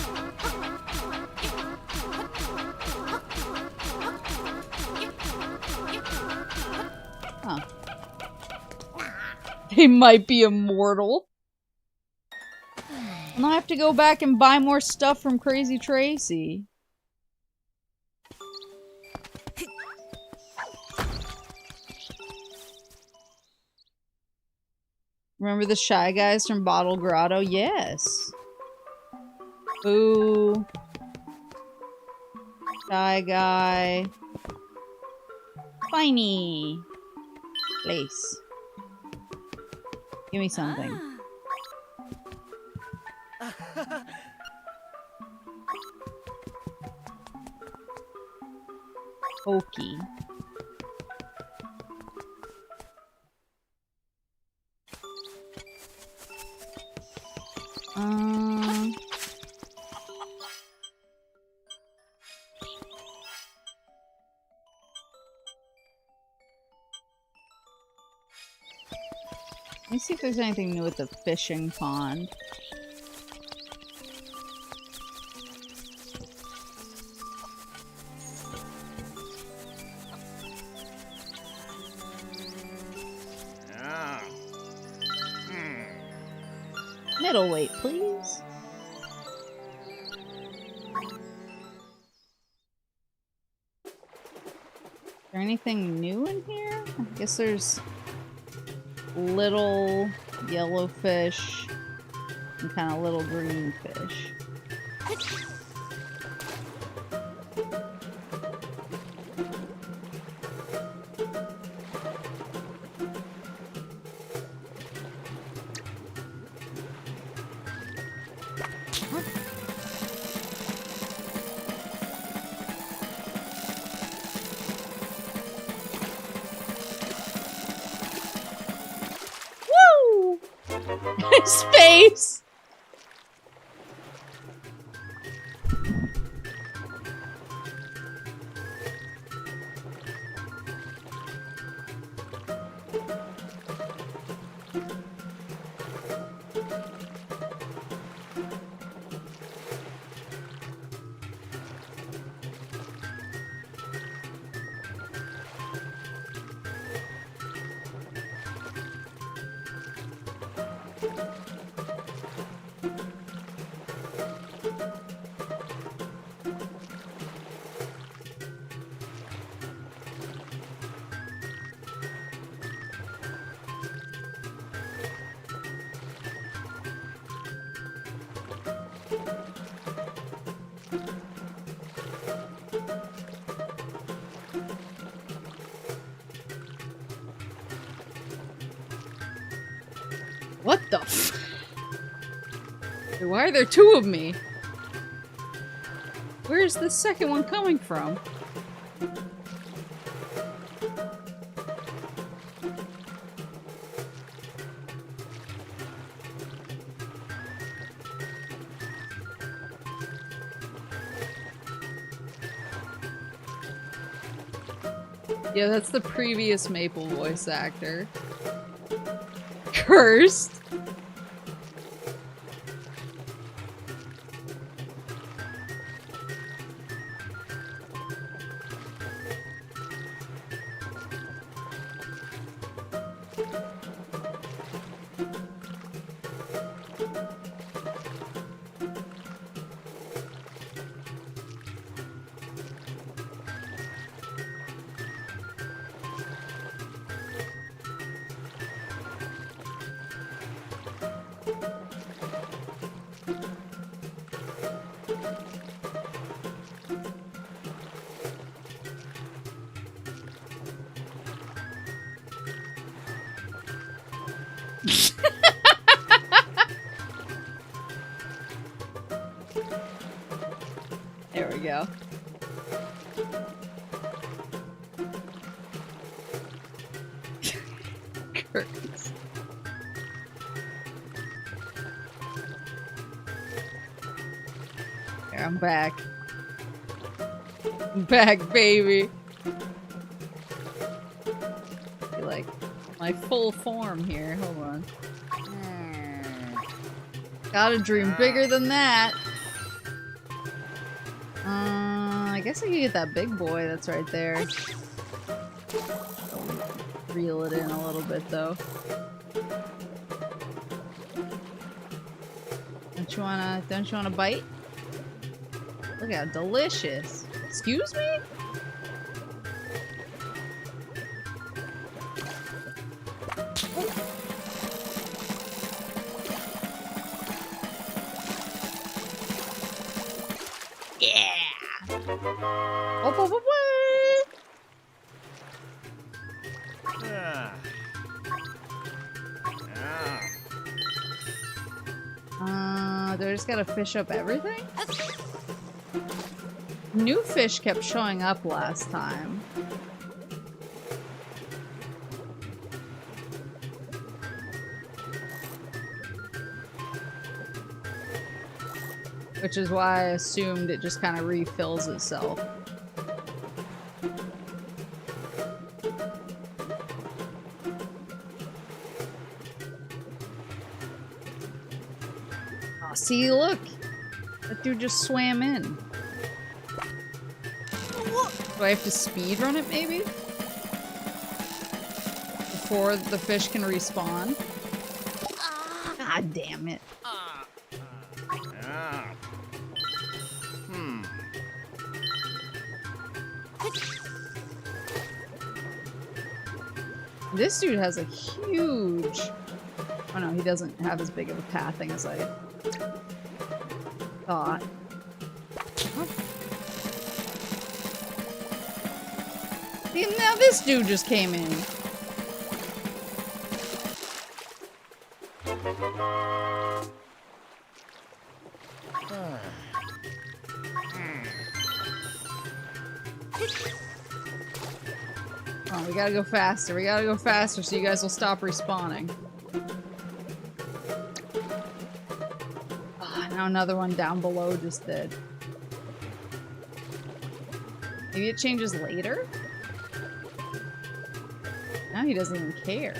Huh. They might be immortal. And I have to go back and buy more stuff from Crazy Tracy. Remember the Shy Guys from Bottle Grotto? Yes. Boo. Shy Guy. Spiny. Lace. Give me something. Pokey. Let me see if there's anything new with the fishing pond. Middleweight, please. Is there anything new in here? I guess there's little yellow fish and kind of little green fish. Space! What the f- Why are there two of me? Where's the second one coming from? Yeah, that's the previous Maple voice actor. Cursed. There we go. Curtains. Here, I'm back. I'm back, baby. Be like my full form here. Hold on. Gotta dream bigger than that. I guess I could get that big boy that's right there. I'll reel it in a little bit though. Don't you wanna bite? Look how delicious. Excuse me? Do I just gotta fish up everything? New fish kept showing up last time. Which is why I assumed it just kind of refills itself. Oh, see, look! That dude just swam in. Do I have to speed run it, maybe? Before the fish can respawn? God damn it. This dude has a huge... Oh no, he doesn't have as big of a pathing as I thought. See, now this dude just came in. Oh, we gotta go faster. We gotta go faster so you guys will stop respawning. Oh, now another one down below just did. Maybe it changes later? Now he doesn't even care.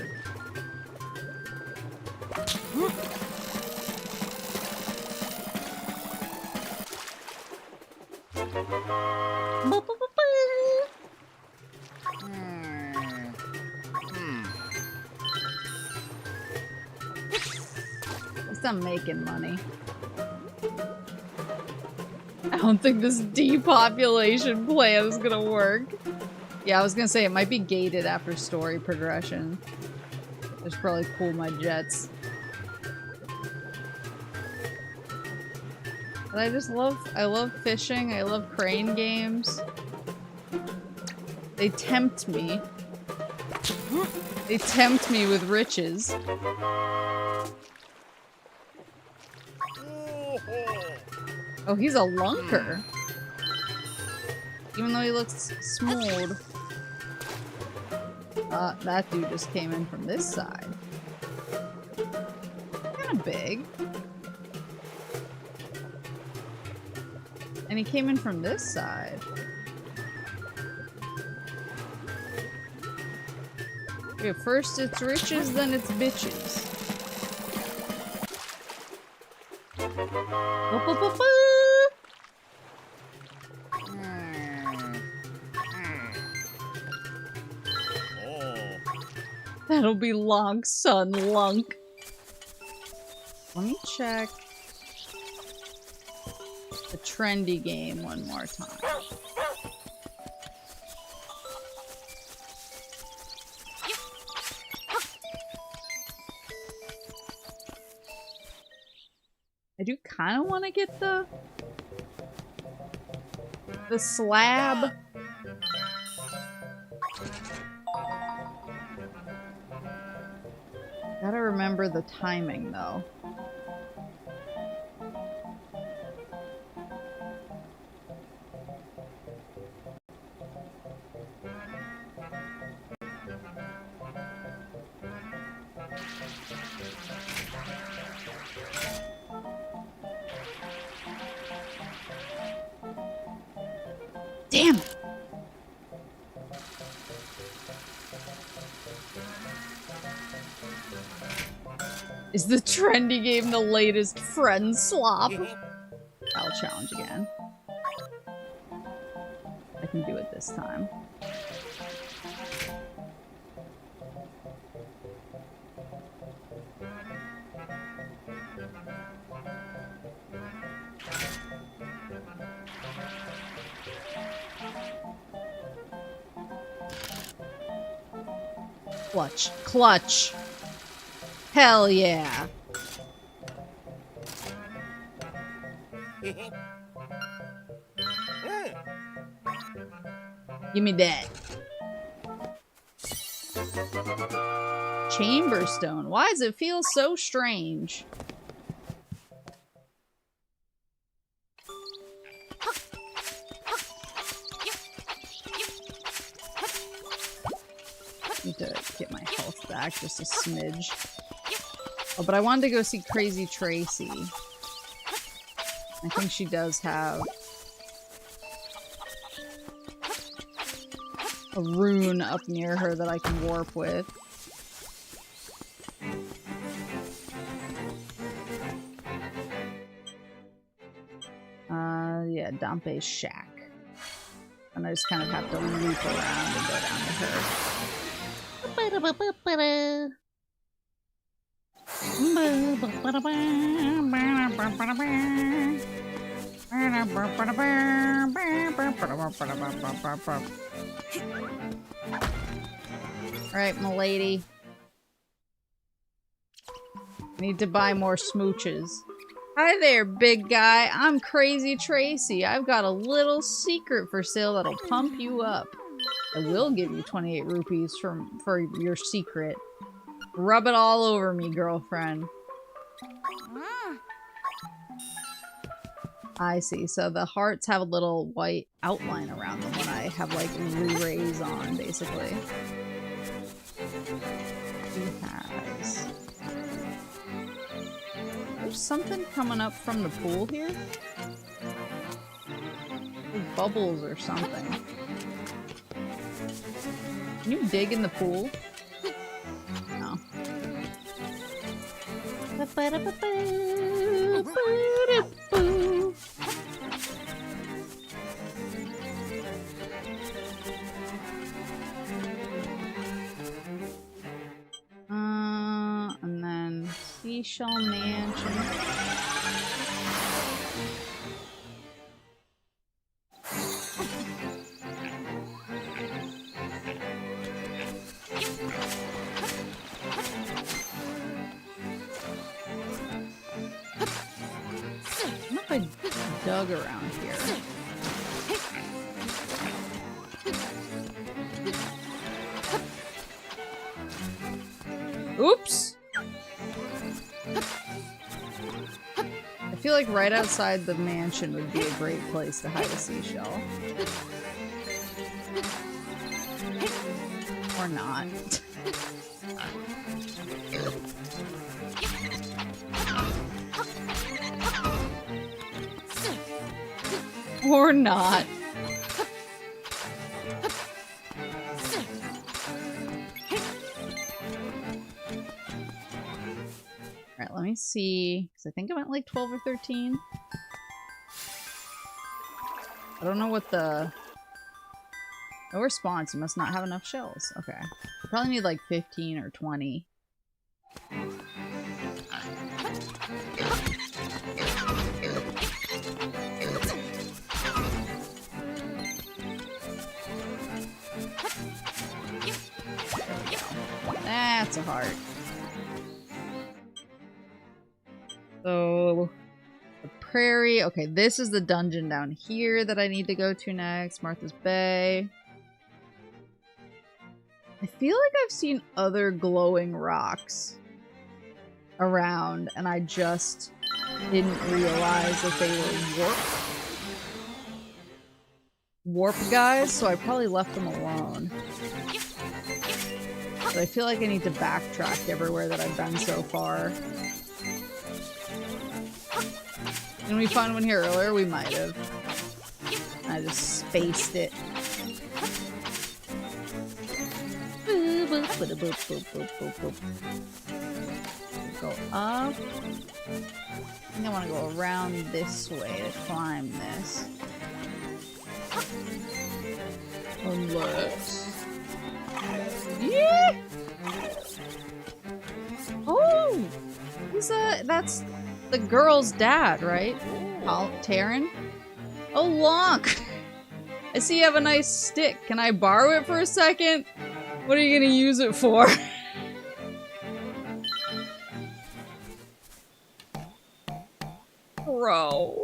I'm making money. I don't think this depopulation plan is gonna work. Yeah, I was gonna say it might be gated after story progression. Just probably cool my jets. But I love fishing, I love crane games. They tempt me. They tempt me with riches. Oh, he's a lunker. Even though he looks smooth. That dude just came in from this side. Kinda big. And he came in from this side. Okay, first it's riches, then it's bitches. That'll be long, son, lunk. Let me check the trendy game one more time. I do kind of want to get the slab. Gotta remember the timing, though. Damn it! Is the trendy game the latest friend slop? I'll challenge again. I can do it this time. Clutch. Clutch. Hell yeah. Give me that. Chamber stone. Why does it feel so strange? Need to get my health back just a smidge. Oh, but I wanted to go see Crazy Tracy. I think she does have a rune up near her that I can warp with. Yeah, Dampe's shack. And I just kind of have to loop around and go down to her. Alright, m'lady. Need to buy more smooches. Hi there, big guy. I'm Crazy Tracy. I've got a little secret for sale that'll pump you up. I will give you 28 rupees for your secret. Rub it all over me, girlfriend. I see. So the hearts have a little white outline around them when I have, like, re-rays on, basically. He has... There's something coming up from the pool here? There's bubbles or something. Can you dig in the pool? No. And then Seashell Mansion. I dug around here. Oops! I feel like right outside the mansion would be a great place to hide a seashell. Or not. Or not. Alright, let me see. Because I think I went like 12 or 13. I don't know what the... No response. You must not have enough shells. Okay. You probably need like 15 or 20. That's a heart. So, the prairie. Okay, this is the dungeon down here that I need to go to next. Martha's Bay. I feel like I've seen other glowing rocks around, and I just didn't realize that they were warp guys, so I probably left them alone. But I feel like I need to backtrack everywhere that I've been so far. Didn't we find one here earlier? We might have. I just spaced it. Go up. I think I want to go around this way to climb this. Unless... Yeah! Oh! That's the girl's dad, right? Taryn? Oh, Lonk! I see you have a nice stick. Can I borrow it for a second? What are you gonna use it for? Bro.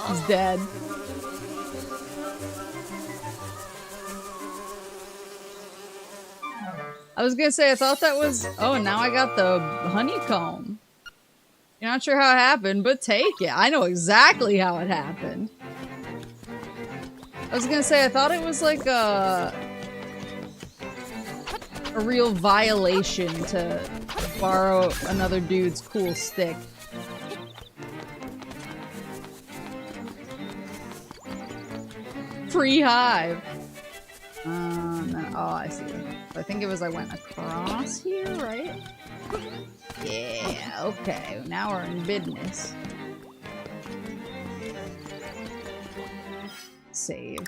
He's dead. I was gonna say, I thought that was... Oh, now I got the honeycomb. You're not sure how it happened, but take it. I know exactly how it happened. I was gonna say, I thought it was like a real violation to borrow another dude's cool stick. Free hive. Oh, I see. So I think it was I went across here, right? Yeah, okay. Now we're in business. Save.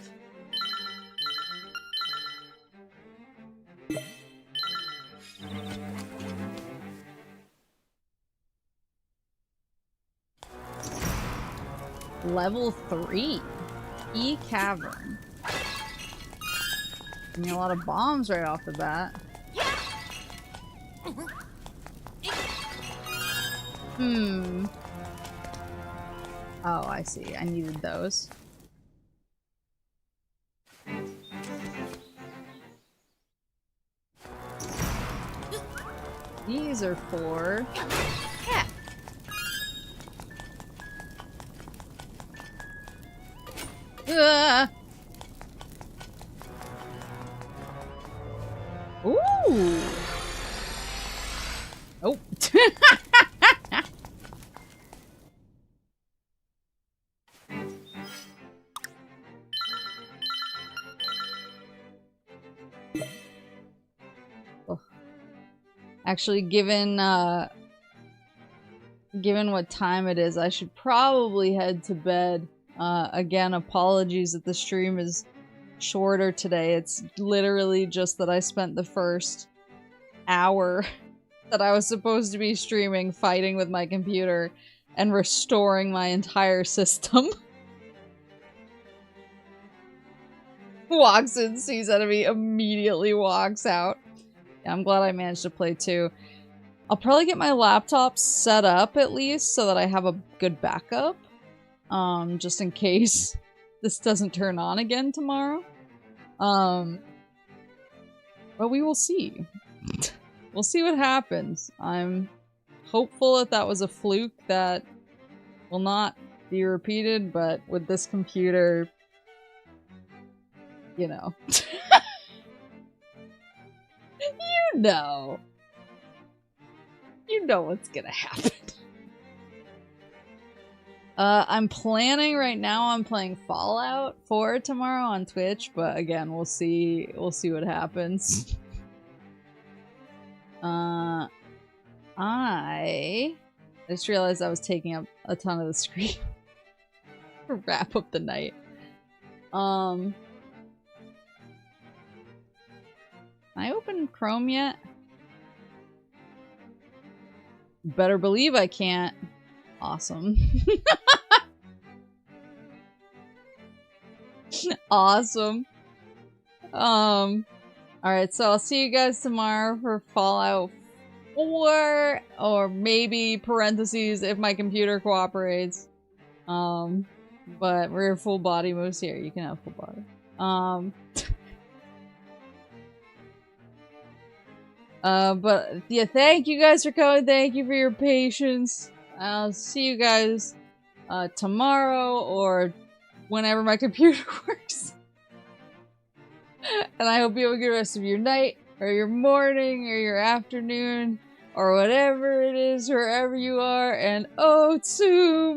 Level 3. E-Cavern. I mean, a lot of bombs right off the bat. Hmm. Oh, I see. I needed those. These are for... Yeah. Ooh. Oh. Oh. Actually, given what time it is, I should probably head to bed. Again, apologies that the stream is shorter today. It's literally just that I spent the first hour that I was supposed to be streaming fighting with my computer and restoring my entire system. Walks in, sees enemy, immediately walks out. Yeah, I'm glad I managed to play too. I'll probably get my laptop set up at least so that I have a good backup. Just in case this doesn't turn on again tomorrow. But we will see. We'll see what happens. I'm hopeful that that was a fluke that will not be repeated, but with this computer, you know. You know. You know what's gonna happen. I'm planning right now on playing Fallout 4 tomorrow on Twitch, but again, we'll see what happens. I just realized I was taking up a ton of the screen to wrap up the night. Can I open Chrome yet? Better believe I can't. Awesome. Awesome. Alright, so I'll see you guys tomorrow for Fallout 4, or maybe parentheses if my computer cooperates. But we're full body moves here. You can have full body. But yeah, thank you guys for coming. Thank you for your patience. I'll see you guys tomorrow or whenever my computer works. And I hope you have a good rest of your night, or your morning, or your afternoon, or whatever it is, wherever you are. And oh, to